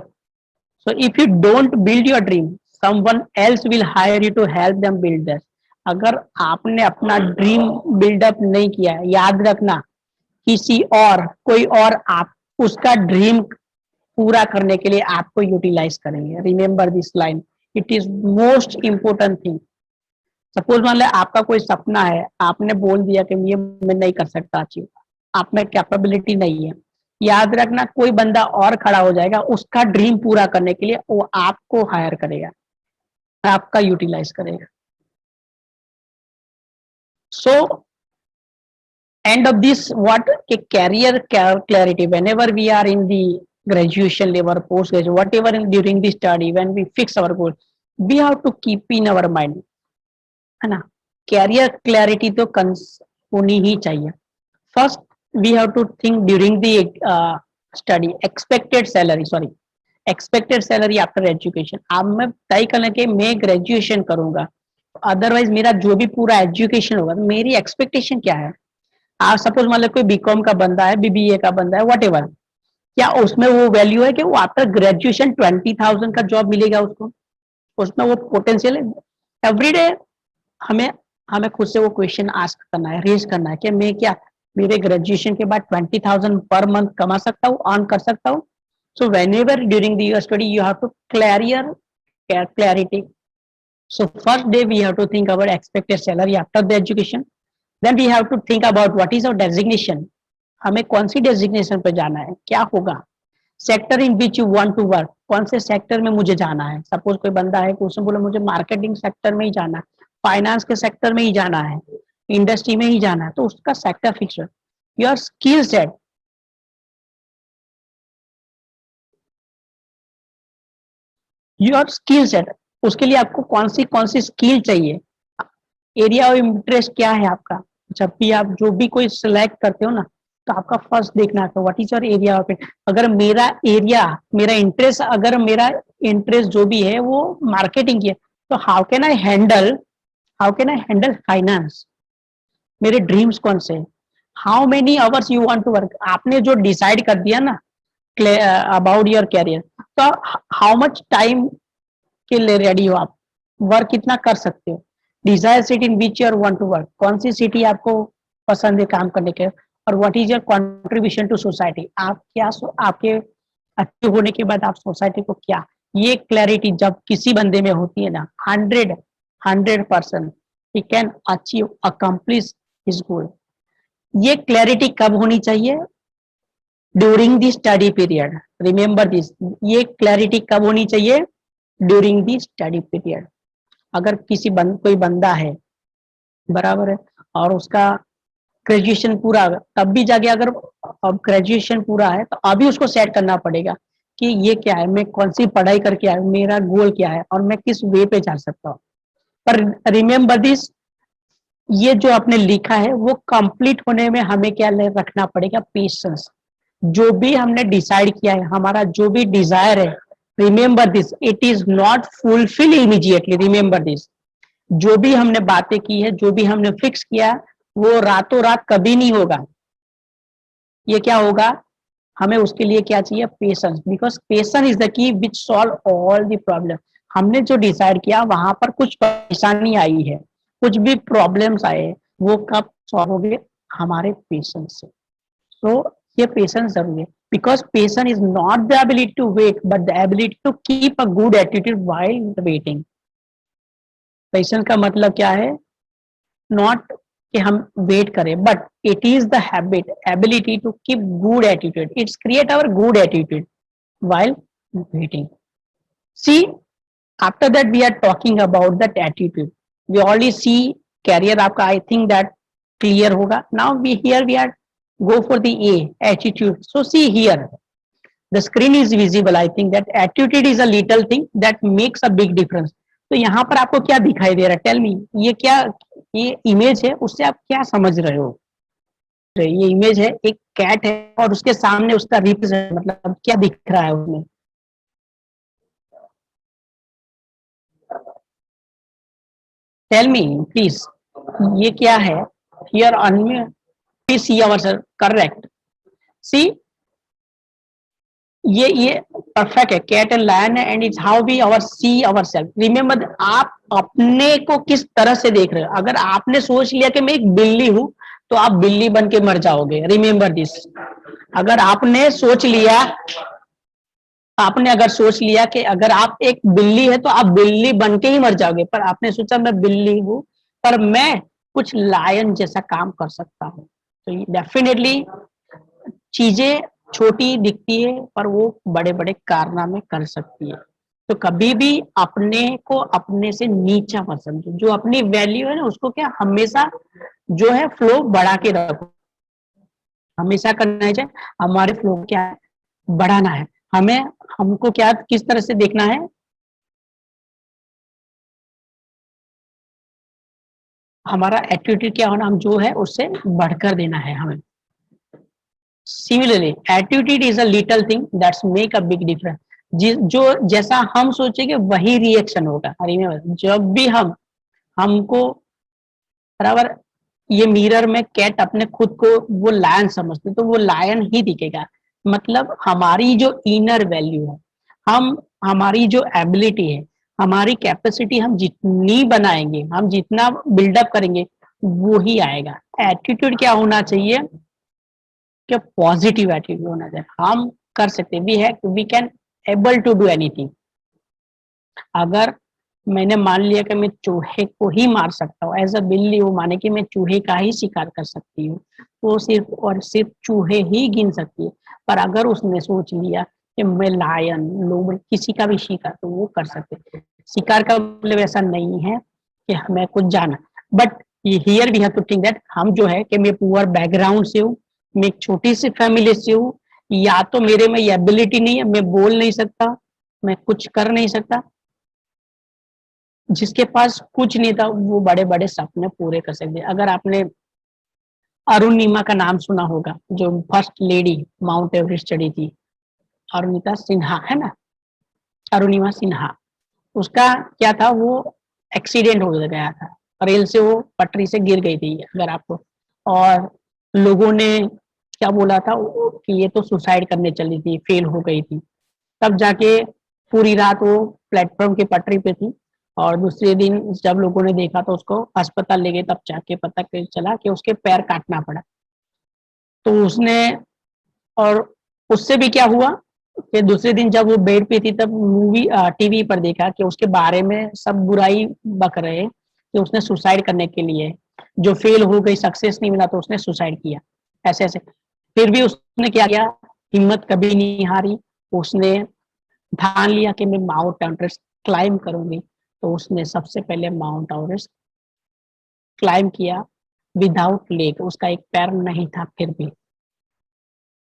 So if you don't build your dream, someone else will hire you to help them build that. अगर आपने अपना ड्रीम बिल्डअप नहीं किया है, याद रखना किसी और, कोई और आप उसका ड्रीम पूरा करने के लिए आपको यूटिलाइज करेंगे। Remember this line, it is most important thing. Suppose मान लिया आपका कोई सपना है, आपने बोल दिया कि ये मैं नहीं कर सकता अचीव, आप में कैपेबिलिटी नहीं है, याद रखना कोई बंदा और खड़ा हो जाएगा उसका ड्रीम पूरा करने के लिए, वो आपको हायर करेगा, आपका यूटिलाइज करेगा। सो end of this, what a career clarity, whenever we are in the graduation level, post graduation, whatever during the study, when we fix our goal, we have to keep in our mind, है ना। Career clarity तो होनी ही चाहिए। First we have to think during the study, expected salary, sorry expected salary after education. अब मैं तय करना कि मैं ग्रेजुएशन करूंगा, अदरवाइज मेरा जो भी पूरा एजुकेशन होगा, मेरी एक्सपेक्टेशन क्या है। आप सपोज मान लो कोई बीकॉम का बंदा है, बीबीए का बंदा है, वट एवर, क्या उसमें वो वैल्यू है कि वो आफ्टर ग्रेजुएशन 20,000 का जॉब मिलेगा उसको, उसमें वो पोटेंशियल है। एवरीडे हमें हमें खुद से वो क्वेश्चन आस्क करना है, रेज करना है कि मैं क्या मेरे ग्रेजुएशन के बाद 20,000 पर मंथ कमा सकता हूँ, अर्न कर सकता हूँ। So whenever during your study you have to clarity. So first day we have to think about expected salary after the education. Then we have to think about what is our designation, हमें कौन सी designation पे जाना है, क्या होगा। Sector in which you want to work, कौन से sector में मुझे जाना है। सपोज कोई बंदा है कि उसने बोला मुझे मार्केटिंग सेक्टर में ही जाना है, फाइनेंस के सेक्टर में ही जाना है, इंडस्ट्री में ही जाना है, तो उसका सेक्टर फिक्स है। Your skill set, your skill set, उसके लिए आपको कौन सी स्किल चाहिए, एरिया ऑफ इंटरेस्ट क्या है आपका। जब भी आप जो भी कोई सिलेक्ट करते हो ना, तो आपका फर्स्ट देखना है what is your area of interest. अगर मेरा एरिया, मेरा इंटरेस्ट, अगर मेरा इंटरेस्ट जो भी है वो मार्केटिंग की है, तो how can I handle finance. मेरे ड्रीम्स कौन से, how many hours you want to work. आपने जो डिसाइड कर दिया ना अबाउट योर कैरियर, तो हाउ मच टाइम के लिए रेडी हो आप, वर्क कितना कर सकते हो। Desire city in which your want to work, कौन सी सिटी आपको पसंद है काम करने के, और what is your contribution to society, आप क्या आपके अच्छे होने के बाद आप सोसाइटी को क्या। ये क्लैरिटी जब किसी बंदे में होती है ना, 100% he can achieve accomplish his goal. ये क्लैरिटी कब होनी चाहिए, during the study period. Remember this, ये क्लैरिटी कब होनी चाहिए, ड्यूरिंग द स्टडी पीरियड। अगर कोई बंदा है, बराबर है, और उसका ग्रेजुएशन पूरा, तब भी जाके अगर अब ग्रेजुएशन पूरा है तो अभी उसको सेट करना पड़ेगा कि ये क्या है, मैं कौन सी पढ़ाई करके आया, मेरा गोल क्या है, और मैं किस वे पे जा सकता हूँ। पर रिमेंबर दिस, ये जो आपने लिखा है वो कंप्लीट होने में हमें क्या रखना पड़ेगा, पेशेंस। जो भी हमने डिसाइड किया है, हमारा जो भी डिजायर है, remember this, it is not fulfil immediately, remember this. जो भी हमने बातें की है, जो भी हमने फिक्स किया, वो रातों रात कभी नहीं होगा। ये क्या होगा, हमें उसके लिए क्या चाहिए, patience, because patience is the key which solve all the problem. हमने जो डिसाइड किया वहां पर कुछ परेशानी आई है, कुछ भी प्रॉब्लम्स आए, वो कब सॉल्व हो गए, हमारे पेशेंस से। तो ये पेशेंस जरूरी है, because patience is not the ability to wait but the ability to keep a good attitude while waiting. Patience का मतलब क्या है, नॉट कि हम वेट करें, but it is the habit ability to keep good attitude, it's create our good attitude while waiting. See, after that we are talking about that attitude. We already see career आपका, I think that clear होगा. Now we are go for the A, attitude. So see here, the screen is visible. I think that attitude is a little thing that makes a big difference. तो यहाँ पर आपको क्या दिखाई दे रहा है, tell me, ये क्या, ये इमेज है, उससे आप क्या समझ रहे हो। तो ये इमेज है, एक कैट है और उसके सामने उसका रिप्रेजेंट, मतलब क्या दिख रहा है उसमें, टेल मी प्लीज, ये क्या है, here on we see ourselves, correct, see, ये परफेक्ट है, कैट एंड लायन है, and it's how we our see our self. Remember, आप अपने को किस तरह से देख रहे हो। अगर आपने सोच लिया कि मैं एक बिल्ली हूं, तो आप बिल्ली बन के मर जाओगे, रिमेम्बर दिस। अगर आपने सोच लिया, आपने अगर सोच लिया कि अगर आप एक बिल्ली है तो आप बिल्ली बन के ही मर जाओगे, पर आपने सोचा मैं बिल्ली हूं पर मैं कुछ लायन जैसा काम कर सकता हूँ, तो डेफिनेटली चीजें छोटी दिखती है पर वो बड़े बड़े कारनामे कर सकती है। तो कभी भी अपने को अपने से नीचा मत समझो, जो अपनी वैल्यू है ना उसको क्या हमेशा जो है फ्लो बढ़ा के रखो, हमेशा करना चाहिए। हमारे फ्लो क्या है, बढ़ाना है हमें, हमको क्या किस तरह से देखना है, हमारा एटीट्यूड क्या होना, हम जो है उससे बढ़कर देना है हमें। Similarly attitude is a little thing that's make a big difference. जो जैसा हम सोचेंगे वही रिएक्शन होगा। रिमेंबर, जब भी हम हमको बराबर, ये मिरर में कैट अपने खुद को वो लायन समझते तो वो लायन ही दिखेगा। मतलब हमारी जो इनर वैल्यू है, हम हमारी जो एबिलिटी है, हमारी कैपेसिटी हम जितनी बनाएंगे, हम जितना बिल्डअप करेंगे वो ही आएगा। एटीट्यूड क्या होना चाहिए, क्या पॉजिटिव एटीट्यूड होना चाहिए, हम कर सकते, we can able to do anything. अगर मैंने मान लिया कि मैं चूहे को ही मार सकता हूँ, एज अ बिल्ली वो माने कि मैं चूहे का ही शिकार कर सकती हूँ, तो सिर्फ और सिर्फ चूहे ही गिन सकती है। पर अगर उसने सोच लिया कि मैं लायन लोमड़ी किसी का भी शिकार, तो वो कर सकते। शिकार का मतलब ऐसा नहीं है कि हमें कुछ जाना, but here we have to think that हम जो है कि मैं पुअर बैकग्राउंड से हूँ, मैं एक छोटी सी फैमिली से हूँ, या तो मेरे में ये एबिलिटी नहीं है, मैं बोल नहीं सकता, मैं कुछ कर नहीं सकता। जिसके पास कुछ नहीं था वो बड़े बड़े सपने पूरे कर सकते। अगर आपने अरुणिमा का नाम सुना होगा, जो फर्स्ट लेडी माउंट एवरेस्ट चढ़ी थी, अरुणिता सिन्हा है ना, अरुणिमा सिन्हा, उसका क्या था, वो एक्सीडेंट हो गया था, रेल से वो पटरी से गिर गई थी अगर आपको, और लोगों ने क्या बोला था कि ये तो सुसाइड करने चली थी, फेल हो गई थी। तब जाके पूरी रात वो प्लेटफॉर्म की पटरी पे थी, और दूसरे दिन जब लोगों ने देखा तो उसको अस्पताल ले गए, तब जाके पता चला कि उसके पैर काटना पड़ा। तो उसने, और उससे भी क्या हुआ कि दूसरे दिन जब वो बेड पे थी तब मूवी टीवी पर देखा कि उसके बारे में सब बुराई बक रहे कि उसने सुसाइड करने के लिए, जो फेल हो गई, सक्सेस नहीं मिला तो उसने सुसाइड किया, ऐसे ऐसे। फिर भी उसने क्या किया, हिम्मत कभी नहीं हारी, उसने ठान लिया कि मैं माउंट एवरेस्ट क्लाइम करूंगी। तो उसने सबसे पहले माउंट एवरेस्ट क्लाइम किया विदाउट लेग, उसका एक पैर नहीं था फिर भी।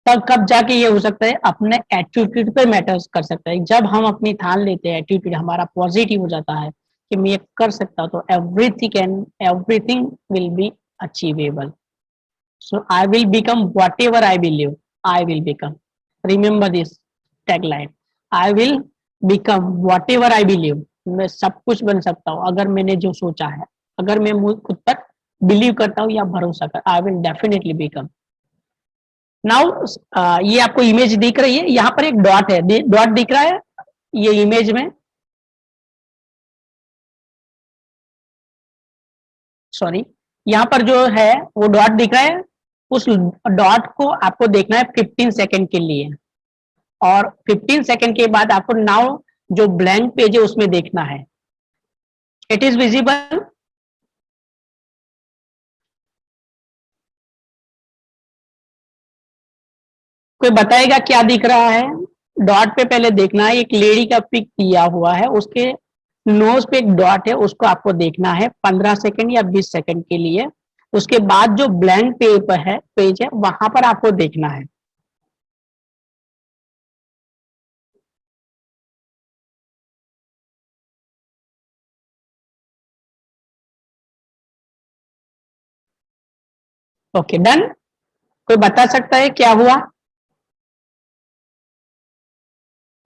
तब कब जाके ये हो सकता है, अपने एटीट्यूड पे मैटर्स कर सकता है। जब हम अपनी ठान लेते हैं, एटीट्यूड हमारा पॉजिटिव हो जाता है कि मैं ये कर सकता हूँ, तो everything will be achievable. So I will become what ever I believe, I will become, remember this tagline, I will become what ever I believe, मैं सब कुछ बन सकता हूँ अगर मैंने जो सोचा है, अगर मैं खुद पर बिलीव करता हूँ या भरोसा कर, I will definitely become. Now ये आपको इमेज दिख रही है, यहाँ पर एक डॉट है, डॉट दिख रहा है ये इमेज में, सॉरी, यहाँ पर जो है वो डॉट दिख रहा है, उस डॉट को आपको देखना है 15 सेकंड के लिए, और 15 सेकंड के बाद आपको नाउ जो ब्लैंक पेज है उसमें देखना है। It is visible? कोई बताएगा क्या दिख रहा है? डॉट पे पहले देखना है, एक लेडी का पिक दिया हुआ है, उसके नोज पे एक डॉट है, उसको आपको देखना है 15 सेकंड या 20 सेकंड के लिए। उसके बाद जो ब्लैंक पेज है वहां पर आपको देखना है। Okay done. कोई बता सकता है क्या हुआ?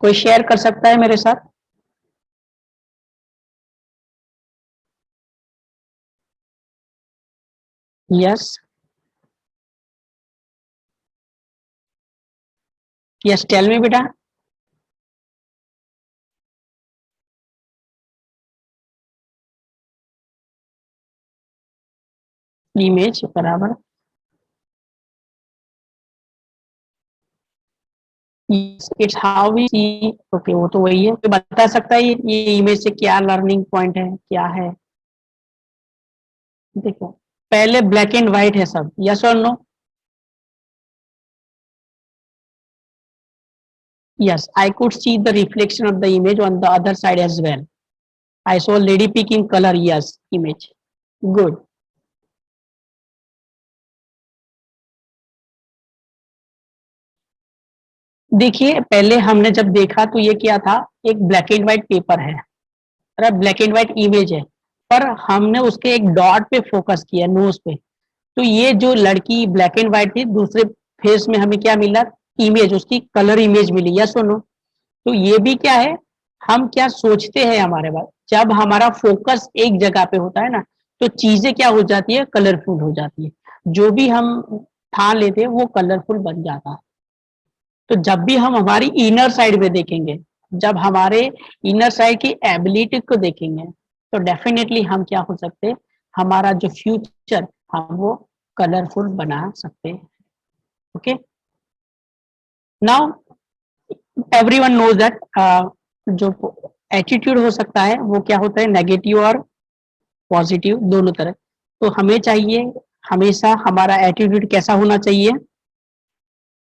कोई शेयर कर सकता है मेरे साथ? यस, यस टेल मी बेटा। इमेज बराबर, it's how we see. Okay वो तो वही है। कोई बता सकता है ये इमेज से क्या लर्निंग पॉइंट है, क्या है? देखो पहले ब्लैक एंड व्हाइट है सब, यस और no? Yes, I could see the reflection of the image on the other side as well. I saw lady picking color, yes, image. Good. देखिए पहले हमने जब देखा तो ये क्या था, एक ब्लैक एंड व्हाइट पेपर है, ब्लैक एंड व्हाइट इमेज है, पर हमने उसके एक डॉट पे फोकस किया, नोज पे। तो ये जो लड़की ब्लैक एंड व्हाइट थी, दूसरे फेस में हमें क्या मिला? इमेज, उसकी कलर इमेज मिली, यस और नो? तो ये भी क्या है, हम क्या सोचते हैं हमारे बारे, जब हमारा फोकस एक जगह पे होता है ना, तो चीजें क्या हो जाती है, कलरफुल हो जाती है, जो भी हम ठान लेते हैं वो कलरफुल बन जाता है। तो जब भी हम हमारी इनर साइड में देखेंगे, जब हमारे इनर साइड की एबिलिटी को देखेंगे, तो डेफिनेटली हम क्या हो सकते हैं, हमारा जो फ्यूचर हम वो कलरफुल बना सकते हैं। Okay, now everyone knows that जो एटीट्यूड हो सकता है वो क्या होता है, नेगेटिव और पॉजिटिव दोनों तरह। तो हमें चाहिए हमेशा हमारा एटीट्यूड कैसा होना चाहिए,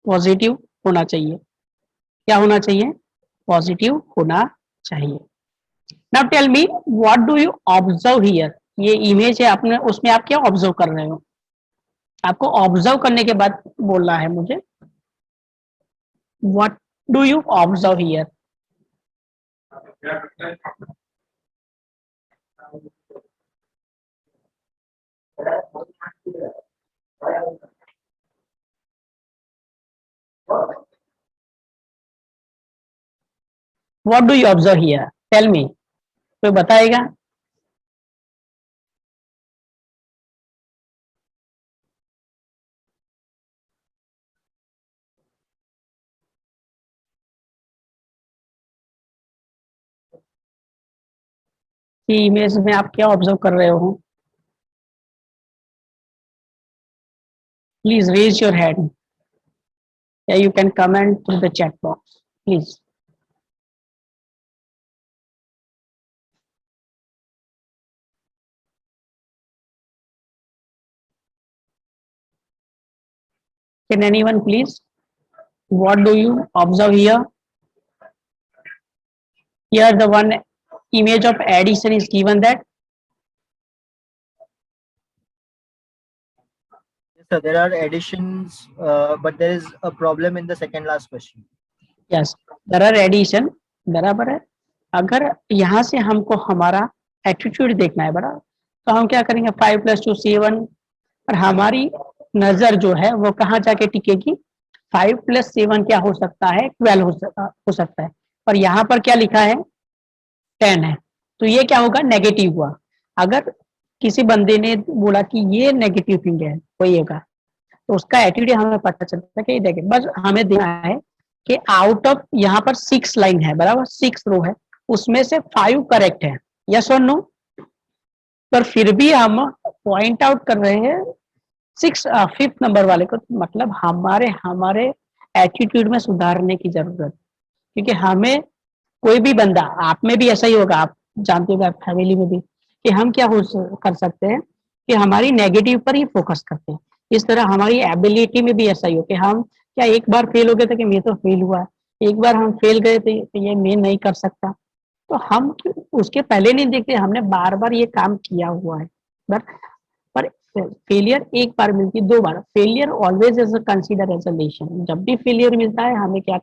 पॉजिटिव होना चाहिए। क्या होना चाहिए? पॉजिटिव होना चाहिए। Now tell me what do you observe here? ये इमेज है, आपने उसमें आप क्या ऑब्जर्व कर रहे हो? आपको ऑब्जर्व करने के बाद बोलना है मुझे, what do you observe here? What do you observe here? Tell me, कोई बताएगा? कि इमेज में आप क्या ऑब्जर्व कर रहे हो? प्लीज रेज योर हैंड, या you can comment through the chat box please. Can anyone please, what do you observe here? Here the one image of addition is given that. Yes, sir, there are additions, but there is a problem in the second last question. Yes, there are addition, बराबर है। अगर यहाँ से हमको हमारा attitude देखना है बड़ा, तो हम क्या करेंगे, 5+2 7, और हमारी नजर जो है वो कहाँ जाके टिकेगी, 5+7 क्या हो सकता है, 12 हो सकता है। और यहाँ पर क्या लिखा है 10 है, तो ये क्या होगा नेगेटिव हुआ। अगर किसी बंदे ने बोला कि ये नेगेटिव थिंग है कोई होगा, तो उसका एटीट्यूड हमें पता चलता है कि देखे बस हमें देना है कि आउट ऑफ यहाँ पर 6 लाइन है बराबर, 6 रो है, उसमें से 5 करेक्ट है, यस और नो। पर फिर भी हम पॉइंट आउट कर रहे हैं 5th नंबर वाले को, मतलब हमारे हमारे एटीट्यूड में सुधारने की जरूरत, क्योंकि हमें कोई भी बंदा, आप में भी ऐसा ही होगा, आप जानते हो फैमिली में भी, कि हम क्या कर सकते हैं कि हमारी नेगेटिव पर ही फोकस करते हैं। इस तरह हमारी एबिलिटी में भी ऐसा ही हो कि हम क्या एक बार फेल हो गए थे कि मैं तो फेल हुआ, एक बार हम फेल गए थे तो ये मैं नहीं कर सकता, तो हम उसके पहले नहीं देखते, हमने बार बार ये काम किया हुआ है। पर फेलियर एक बार मिलती, 2 बार failure always is consider as a lesson. जब भी फेलियर मिलता है हमें क्या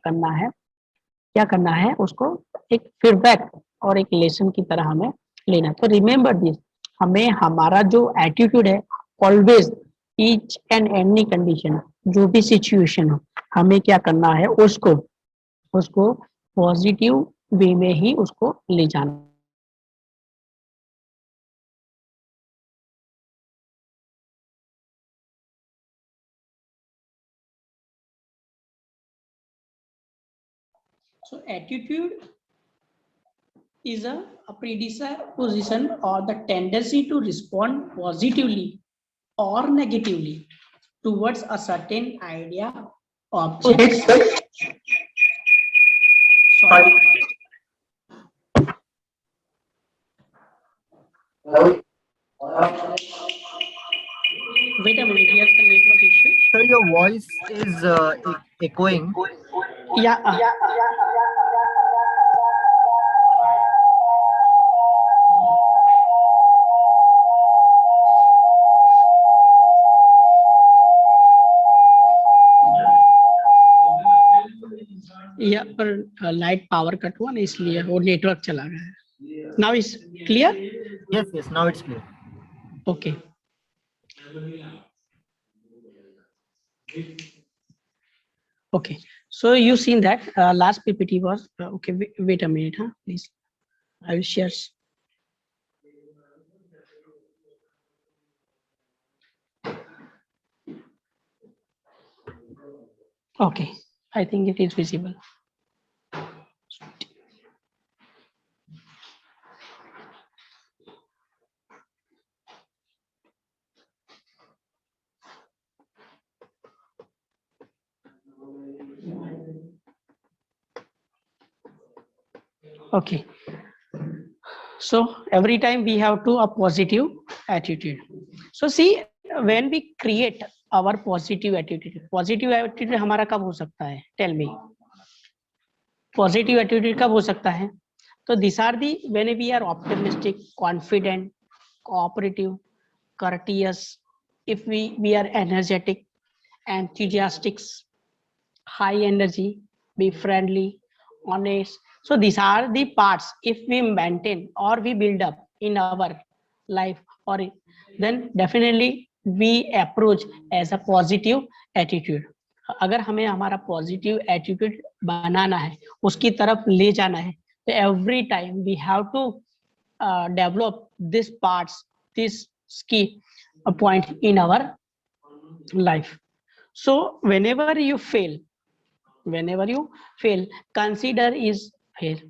करना है उसको एक फीडबैक और एक लेसन की तरह हमें लेना। तो रिमेम्बर दिस, हमें हमारा जो एटीट्यूड है always, each and any condition, जो भी सिचुएशन हो, हमें क्या करना है उसको उसको पॉजिटिव वे में ही उसको ले जाना। So attitude is a predisposition or the tendency to respond positively or negatively towards a certain idea, object. Sorry. Wait a minute, here's the network issue. Sir, your voice is echoing. Yeah. या पर light power cut हुआ ना, इसलिए वो network चला गया है। Now is clear? Yes, now it's clear. Okay, okay, so you seen that last ppt was okay, wait a minute, please, I will share. Okay, I think it is visible. Okay, so every time we have to a positive attitude. So see, when we create our positive attitude हमारा कब हो सकता है? Tell me, positive attitude कब हो सकता है? तो these are the when we are optimistic, confident, cooperative, courteous, if we are energetic, enthusiastic, high energy, be friendly, honest. So these are the parts if we maintain or we build up in our life, or then definitely we approach as a positive attitude. अगर हमें हमारा positive attitude बनाना है, उसकी तरफ ले जाना है, तो every time we have to develop this parts, this key point in our life. So whenever you fail, consider is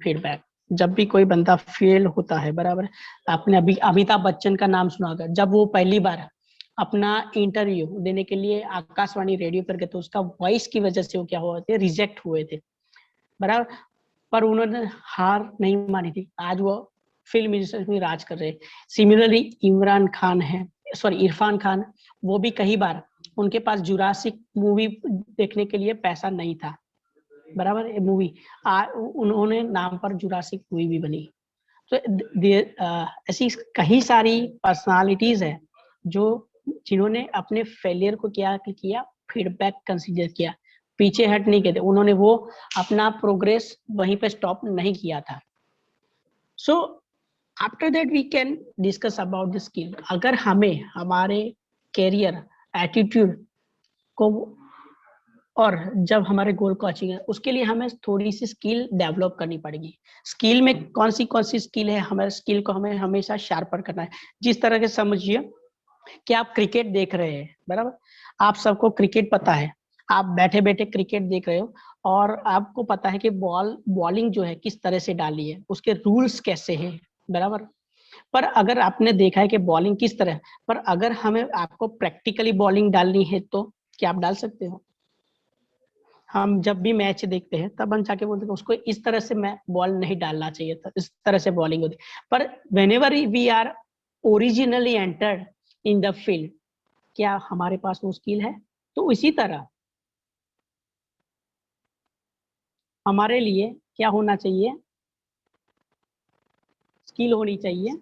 feedback. जब भी कोई बंदा फेल होता है, बराबर, आपने अभी अमिताभ बच्चन का नाम सुना होगा, जब वो पहली बार अपना इंटरव्यू देने के लिए आकाशवाणी रेडियो पर गए, तो उसका वॉइस की वजह से वो क्या हुए थे, रिजेक्ट हुए थे, बराबर, पर उन्होंने हार नहीं मानी थी, आज वो फिल्म इंडस्ट्री में राज कर रहे. सिमिलरली इमरान खान है, सॉरी इरफान खान, वो भी कई बार, उनके पास जुरासिक मूवी देखने के लिए पैसा नहीं था, बराबर, मूवी उन्होंने नाम पर जुरासिक मूवी भी बनी. तो ऐसी कई सारी पर्सनालिटीज है जो जिन्होंने अपने फेलियर को क्या किया, फीडबैक कंसीडर किया, पीछे हट नहीं गए थे, उन्होंने वो अपना प्रोग्रेस वहीं पे स्टॉप नहीं किया था. So after that we can discuss about the skill. अगर हमें हमारे कैरियर एटीट्यूड को और जब हमारे गोल को अचीव है उसके लिए हमें थोड़ी सी स्किल डेवलप करनी पड़ेगी। स्किल में कौन सी स्किल है, हमारे स्किल को हमें हमेशा शार्पर करना है। जिस तरह के समझिए कि आप क्रिकेट देख रहे हैं, बराबर, आप सबको क्रिकेट पता है, आप बैठे बैठे क्रिकेट देख रहे हो और आपको पता है कि बॉलिंग जो है किस तरह से डाली है, उसके रूल्स कैसे हैं, बराबर। पर अगर आपने देखा है कि बॉलिंग किस तरह, पर अगर हमें आपको प्रैक्टिकली बॉलिंग डालनी है तो क्या आप डाल सकते हो? हम जब भी मैच देखते हैं तब हम जाके बोलते हैं उसको इस तरह से मैं बॉल नहीं डालना चाहिए था, इस तरह से बॉलिंग होती। पर whenever we are originally entered in the field, क्या हमारे पास वो स्किल है? तो इसी तरह हमारे लिए क्या होना चाहिए, स्किल होनी चाहिए,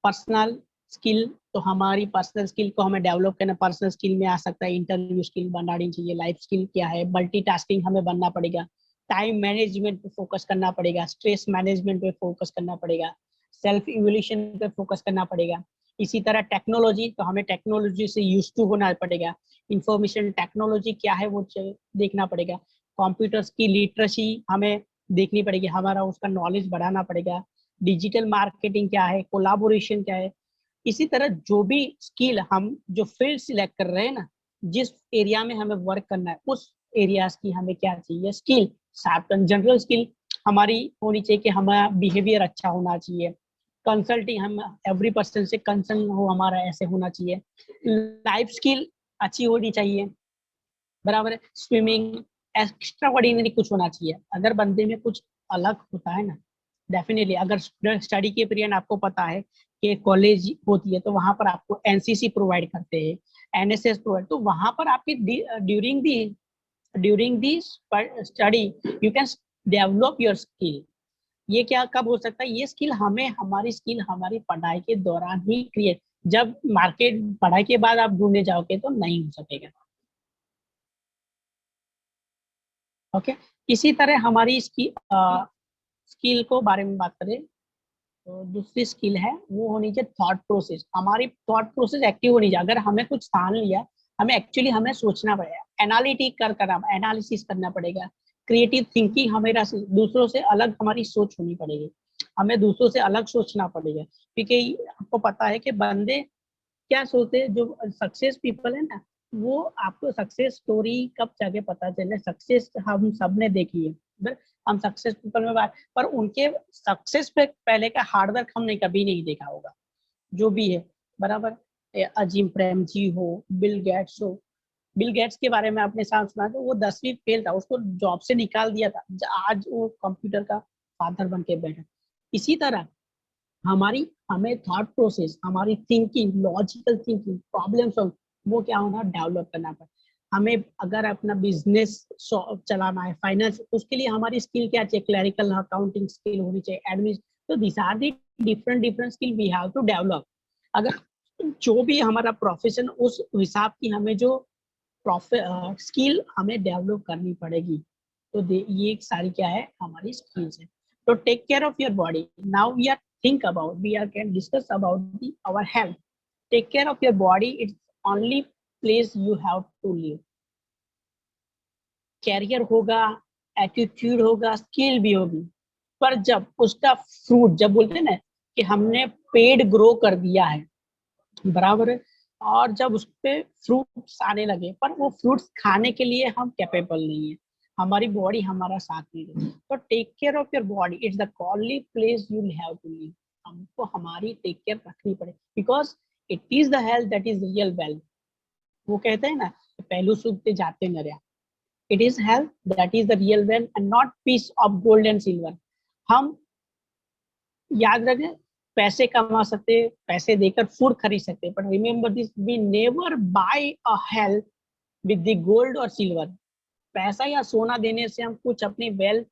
पर्सनल स्किल। तो हमारी पर्सनल स्किल को हमें डेवलप करना, पर्सनल स्किल में आ सकता है इंटरव्यू स्किल बनानी चाहिए, लाइफ स्किल क्या है, मल्टीटास्किंग हमें बनना पड़ेगा, टाइम मैनेजमेंट पे फोकस करना पड़ेगा, स्ट्रेस मैनेजमेंट पे फोकस करना पड़ेगा, सेल्फ इवोल्यूशन पे फोकस करना पड़ेगा। इसी तरह टेक्नोलॉजी, तो हमें टेक्नोलॉजी से यूज टू होना पड़ेगा, इंफॉर्मेशन टेक्नोलॉजी क्या है वो देखना पड़ेगा, कंप्यूटर्स की लिटरेसी हमें देखनी पड़ेगी, हमारा उसका नॉलेज बढ़ाना पड़ेगा, डिजिटल मार्केटिंग क्या है, कोलाबोरेशन क्या है। इसी तरह जो भी स्किल हम जो फील्ड सिलेक्ट कर रहे हैं ना, जिस एरिया में हमें वर्क करना है उस एरियाज की हमें क्या चाहिए, स्किल। शार्पन जनरल स्किल हमारी होनी चाहिए कि हमारा बिहेवियर अच्छा होना चाहिए, कंसल्टिंग, हम एवरी पर्सन से कंसर्न हो हमारा, ऐसे होना चाहिए, लाइफ स्किल अच्छी होनी चाहिए, बराबर है, स्विमिंग, एक्स्ट्रा ऑर्डिनरी कुछ होना चाहिए। अगर बंदे में कुछ अलग होता है ना, डेफिनेटली अगर स्टडी के पीरियड आपको पता है कि कॉलेज होती है तो वहां पर आपको एनसीसी प्रोवाइड करते हैं, एनएसएस प्रोवाइड, तो वहां पर आपकी during the study you can develop your skill. ये क्या कब हो सकता है, ये स्किल हमें, हमारी स्किल हमारी पढ़ाई के दौरान ही क्रिएट, जब मार्केट पढ़ाई के बाद आप ढूंढने जाओगे तो नहीं हो सकेगा। ओके, इसी तरह हमारी इसकी स्किल को बारे में बात करें तो दूसरी स्किल है वो होनी चाहिए थॉट प्रोसेस। हमारी थॉट प्रोसेस एक्टिव होनी चाहिए। अगर हमें कुछ ठान लिया, हमें एक्चुअली हमें सोचना पड़ेगा, एनालिटिक करना, एनालिसिस करना पड़ेगा, क्रिएटिव थिंकिंग, हमें दूसरों से अलग हमारी सोच होनी पड़ेगी, हमें दूसरों से अलग सोचना पड़ेगा। क्योंकि आपको पता है कि बंदे क्या सोचते हैं, जो सक्सेस पीपल है ना, वो आपको सक्सेस स्टोरी कब जाके पता चले, सक्सेस हम सब ने देखी है, हम सक्सेस पीपल में बात, पर उनके सक्सेस पे पहले का हार्डवर्क हमने कभी नहीं देखा होगा, जो भी है, बराबर। अजीम प्रेम जी हो, बिल गेट्स हो, बिल गेट्स के बारे में आपने साथ सुना तो वो 10वीं फेल था, उसको जॉब से निकाल दिया था, आज वो कंप्यूटर का फादर बन के बैठा। इसी तरह हमारी, हमें थॉट प्रोसेस, हमारी thinking, logical thinking, problem solve, वो क्या होना, डेवलप करना पड़े हमें। अगर अपना बिजनेस चलाना है, फाइनेंस, उसके लिए हमारी स्किल क्या चाहिए, क्लरिकल अकाउंटिंग स्किल होनी चाहिए, एडमिन, तो this are the different different skill we have to develop. अगर जो भी हमारा प्रोफेशन, उस हिसाब की हमें जो स्किल हमें डेवलप करनी पड़ेगी। तो ये सारी क्या है, हमारी स्किल्स है। तो take care of your body. Now we are think about, we are can discuss about our health. Take care of your body, it's only place you have to live. Career होगा, attitude होगा, skill भी होगी, पर जब उसका fruit, जब बोलते हैं ना कि हमने पेड़ ग्रो कर दिया है, बराबर है, और जब उस पे फ्रूट्स आने लगे, पर वो फ्रूट्स खाने के लिए हम कैपेबल नहीं है, हमारी बॉडी हमारा साथ नहीं देती। तो take care of your body, it's the only place you have to live. हमको हमारी टेक केयर रखनी पड़े, because it is the health that is real wealth. वो कहते हैं ना, पहलू सूखते जाते नरिया, it is health that is the real wealth and not piece of gold and silver. हम याद रखें, पैसे कमा सकते, पैसे देकर फूड खरीद सकते, बट remember this, we never buy a health with the gold और सिल्वर। पैसा या सोना देने से हम कुछ अपनी वेल्थ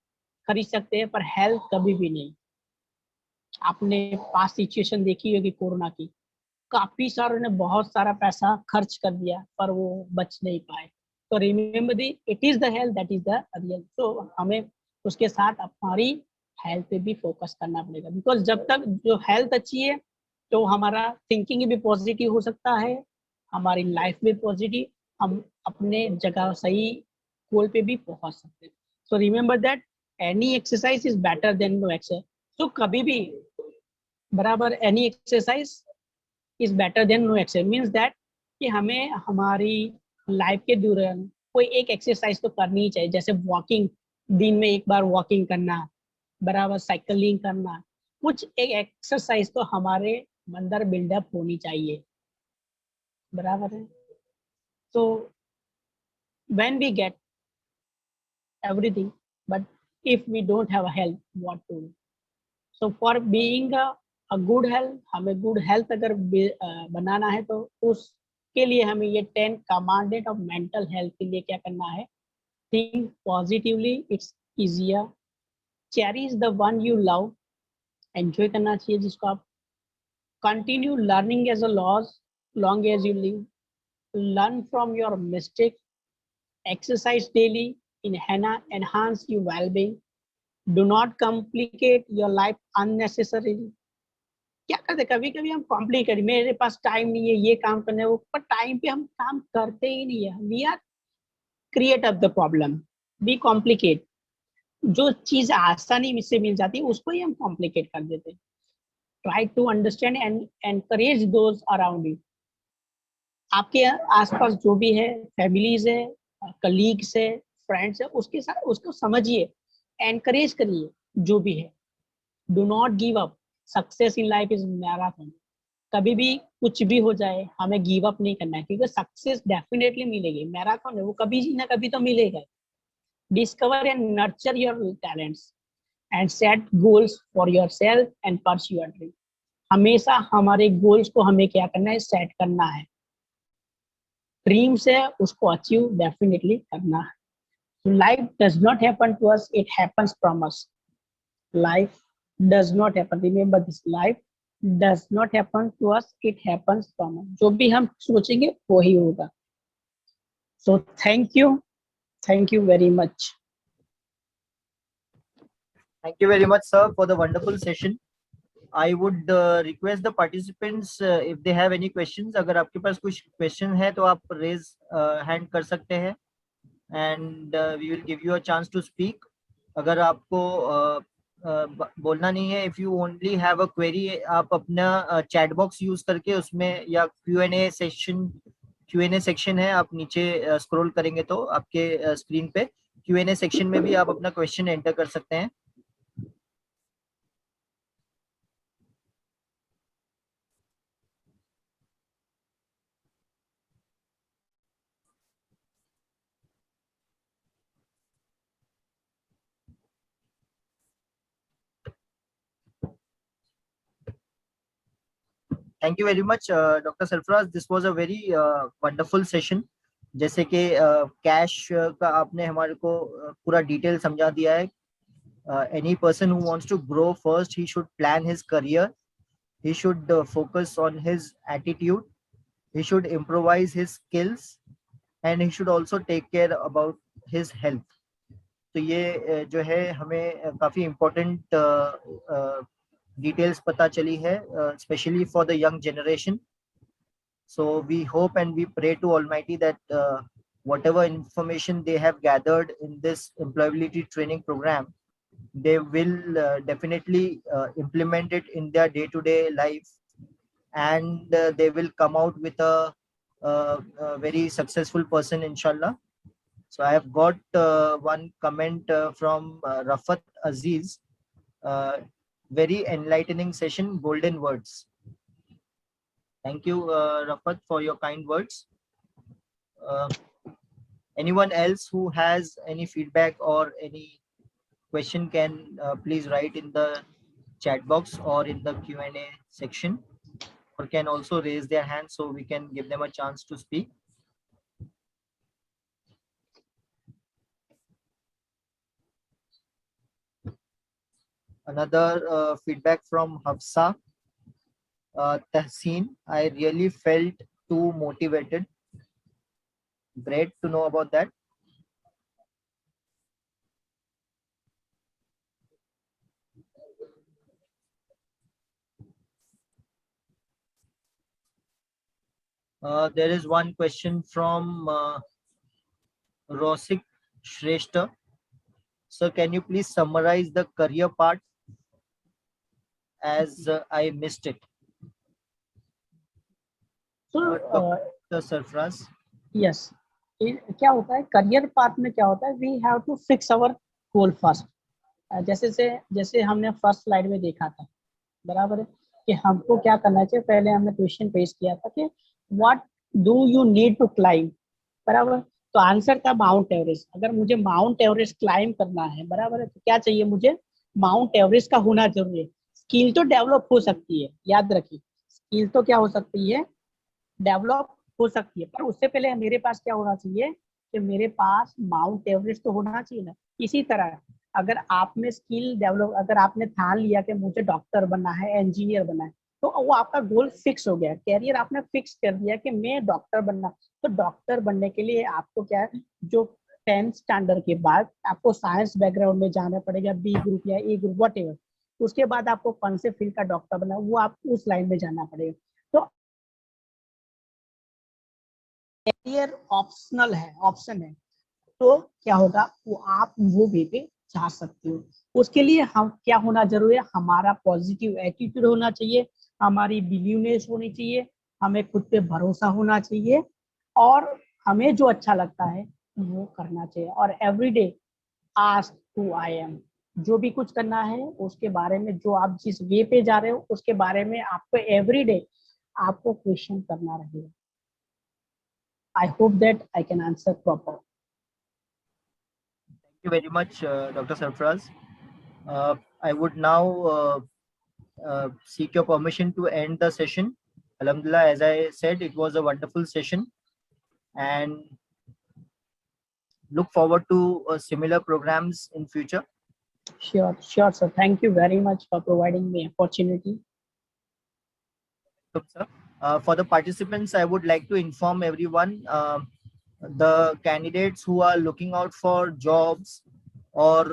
खरीद सकते हैं, पर हेल्थ कभी भी नहीं। आपने पास सिचुएशन देखी होगी कोरोना की, काफी सारों ने बहुत सारा पैसा खर्च कर दिया पर वो बच नहीं पाए। तो remember the, it is the health that is the real. तो हमें उसके साथ हमारी हेल्थ पे भी फोकस करना पड़ेगा, बिकॉज जब तक जो हेल्थ अच्छी है तो हमारा थिंकिंग भी पॉजिटिव हो सकता है, हमारी लाइफ भी पॉजिटिव, हम अपने जगह सही गोल पे भी पहुंच सकते हैं। So remember that any exercise is better than no exercise. तो कभी भी बराबर any exercise is better than no exercise means that कि हमें हमारी लाइफ के दौरान कोई एक एक्सरसाइज तो करनी ही चाहिए, जैसे वॉकिंग, दिन में एक बार वॉकिंग करना, बराबर साइकिलिंग करना, कुछ एक एक्सरसाइज तो हमारे अंदर बिल्डअप होनी चाहिए, बराबर है। तो when we get everything, but if we don't have a health, what to do? So for being a good health, हमें good health अगर बनाना है तो उसके लिए हमें ये 10 commandment of mental health के लिए क्या करना है? Think positively, it's easier. Cherish the one you love. Enjoy करना चाहिए जिसको आप, continue learning as a loss long as you live. Learn from your mistake. Exercise daily. Enhance your well-being. Do not complicate your life unnecessarily. क्या करते, कभी कभी हम complicate, मेरे पास टाइम नहीं है ये काम करने, वो पर टाइम पे हम काम करते ही नहीं है। We are create of the problem, we complicate. जो चीज आसानी से मिल जाती है उसको ही हम कॉम्प्लिकेट कर देते हैं। Try to understand and encourage those around you. आपके आसपास जो भी है, फैमिलीज है, कलीग्स है, फ्रेंड्स है, उसके साथ उसको समझिए, एनकरेज करिए जो भी है। Do not give up. Success in life is marathon. कभी भी कुछ भी हो जाए हमें गिव अप नहीं करना है, क्योंकि सक्सेस डेफिनेटली मिलेगी, मैराथन है वो, कभी ना कभी तो मिलेगा। Discover and nurture your talents and set goals for your self and pursue your dream. हमेशा हमारे गोल्स को हमें क्या करना है, सेट करना है। ड्रीम्स है उसको अचीव डेफिनेटली करना है। Life does not happen to us, it happens from us. Life does not happen, remember this, life does not happen to us, it happens from us। जो भी हम सोचेंगे वो ही होगा। So thank you very much। Thank you very much, sir, for the wonderful session. I would request the participants if they have any questions. अगर आपके पास कुछ question है तो आप raise hand कर सकते हैं and we will give you a chance to speak. अगर आपको बोलना नहीं है, if you only have a query, आप अपना chat box use करके उसमें, या Q&A section है, आप नीचे scroll करेंगे तो आपके screen पे Q&A section में भी आप अपना question enter कर सकते हैं। Thank you very much doctor Sarfaraz, this was a very wonderful session. जैसे कि कैश का आपने हमारे को पूरा डिटेल समझा दिया है। Any person who wants to grow, first he should plan his career, he should focus on his attitude, he should improvise his skills, and he should also take care about his health। तो ये जो है हमें काफ़ी important details पता चली है, specially for the young generation. So we hope and we pray to Almighty that whatever information they have gathered in this employability training program, they will definitely implement it in their day-to-day life, and they will come out with a very successful person, inshallah. So I have got one comment from Rafat Aziz. Uh, Very enlightening session, golden words. Thank you, Rafat, for your kind words. Uh, Anyone else who has any feedback or any question can please write in the chat box or in the Q&A section, or can also raise their hand so we can give them a chance to speak. Another feedback from Hafsa Tahseen. I really felt too motivated. Great to know about that. There is one question from Rosik Shrestha. Sir, can you please summarize the career part as I missed it? So Dr. Sarfraz. यस, क्या होता है career path में, क्या होता है we have to fix our goal first. जैसे हमने फर्स्ट स्लाइड में देखा था, बराबर है, कि हमको क्या करना चाहिए। पहले हमने क्वेश्चन पेश किया था कि what do you need to climb, बराबर। तो आंसर था माउंट एवरेस्ट। अगर मुझे माउंट एवरेस्ट क्लाइंब करना है, बराबर है, तो क्या चाहिए मुझे, माउंट एवरेस्ट का होना जरूरी है। स्किल तो डेवलप हो सकती है, याद रखिए, स्किल तो क्या हो सकती है, डेवलप हो सकती है, पर उससे पहले मेरे पास क्या होना चाहिए कि मेरे पास माउंट एवरेस्ट तो होना चाहिए ना। इसी तरह अगर आप में स्किल डेवलप, अगर आपने ठान लिया कि मुझे डॉक्टर बनना है, इंजीनियर बनना है, तो वो आपका गोल फिक्स हो गया, कैरियर आपने फिक्स कर दिया कि मैं डॉक्टर बनना। तो डॉक्टर बनने के लिए आपको क्या है, जो 10th स्टैंडर्ड के बाद आपको साइंस बैकग्राउंड में जाना पड़ेगा, बी ग्रुप या ए ग्रुप वट एवर। उसके बाद आपको कौन से फील्ड का डॉक्टर बनना, वो आप उस लाइन में जाना पड़ेगा। तो कैरियर ऑप्शनल है, ऑप्शन है, तो क्या होगा, वो आप वो वे पे जा सकते हो। उसके लिए हम क्या होना जरूरी है, हमारा पॉजिटिव एटीट्यूड होना चाहिए, हमारी बिलीवनेस होनी चाहिए, हमें खुद पे भरोसा होना चाहिए, और हमें जो अच्छा लगता है वो करना चाहिए। और everyday ask who I M, जो भी कुछ करना है उसके बारे में, जो आप जिस वे पे जा रहे हो उसके बारे में आपको एवरीडे आपको क्वेश्चन करना रहेगा। I hope that I can answer proper. Thank you very much, Dr. Sarfraz. I would now seek your permission to end the session. Alhamdulillah, as I said, it was a wonderful session, and look forward to similar programs in future. Sure, sure, sir. Thank you very much for providing me opportunity. Sir. For the participants, I would like to inform everyone, the candidates who are looking out for jobs or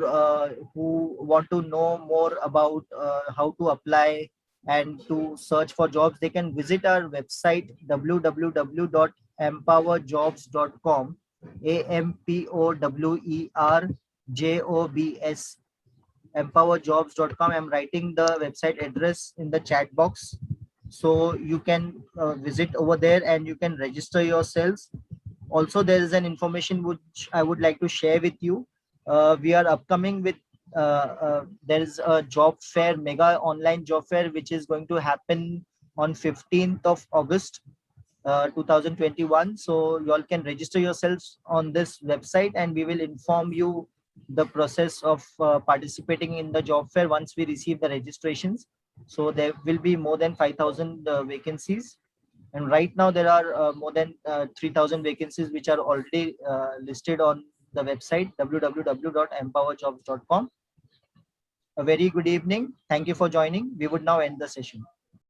who want to know more about how to apply and to search for jobs, they can visit our website www.empowerjobs.com, AMPOWERJOBS, empowerjobs.com. I'm writing the website address in the chat box, so you can visit over there and you can register yourselves. Also, there is an information which I would like to share with you. We are upcoming with there is a job fair, mega online job fair, which is going to happen on 15th of August 2021. So you all can register yourselves on this website and we will inform you the process of participating in the job fair once we receive the registrations. So there will be more than 5,000 vacancies, and right now there are more than 3,000 vacancies which are already listed on the website www.empowerjobs.com. A very good evening. Thank you for joining. We would now end the session.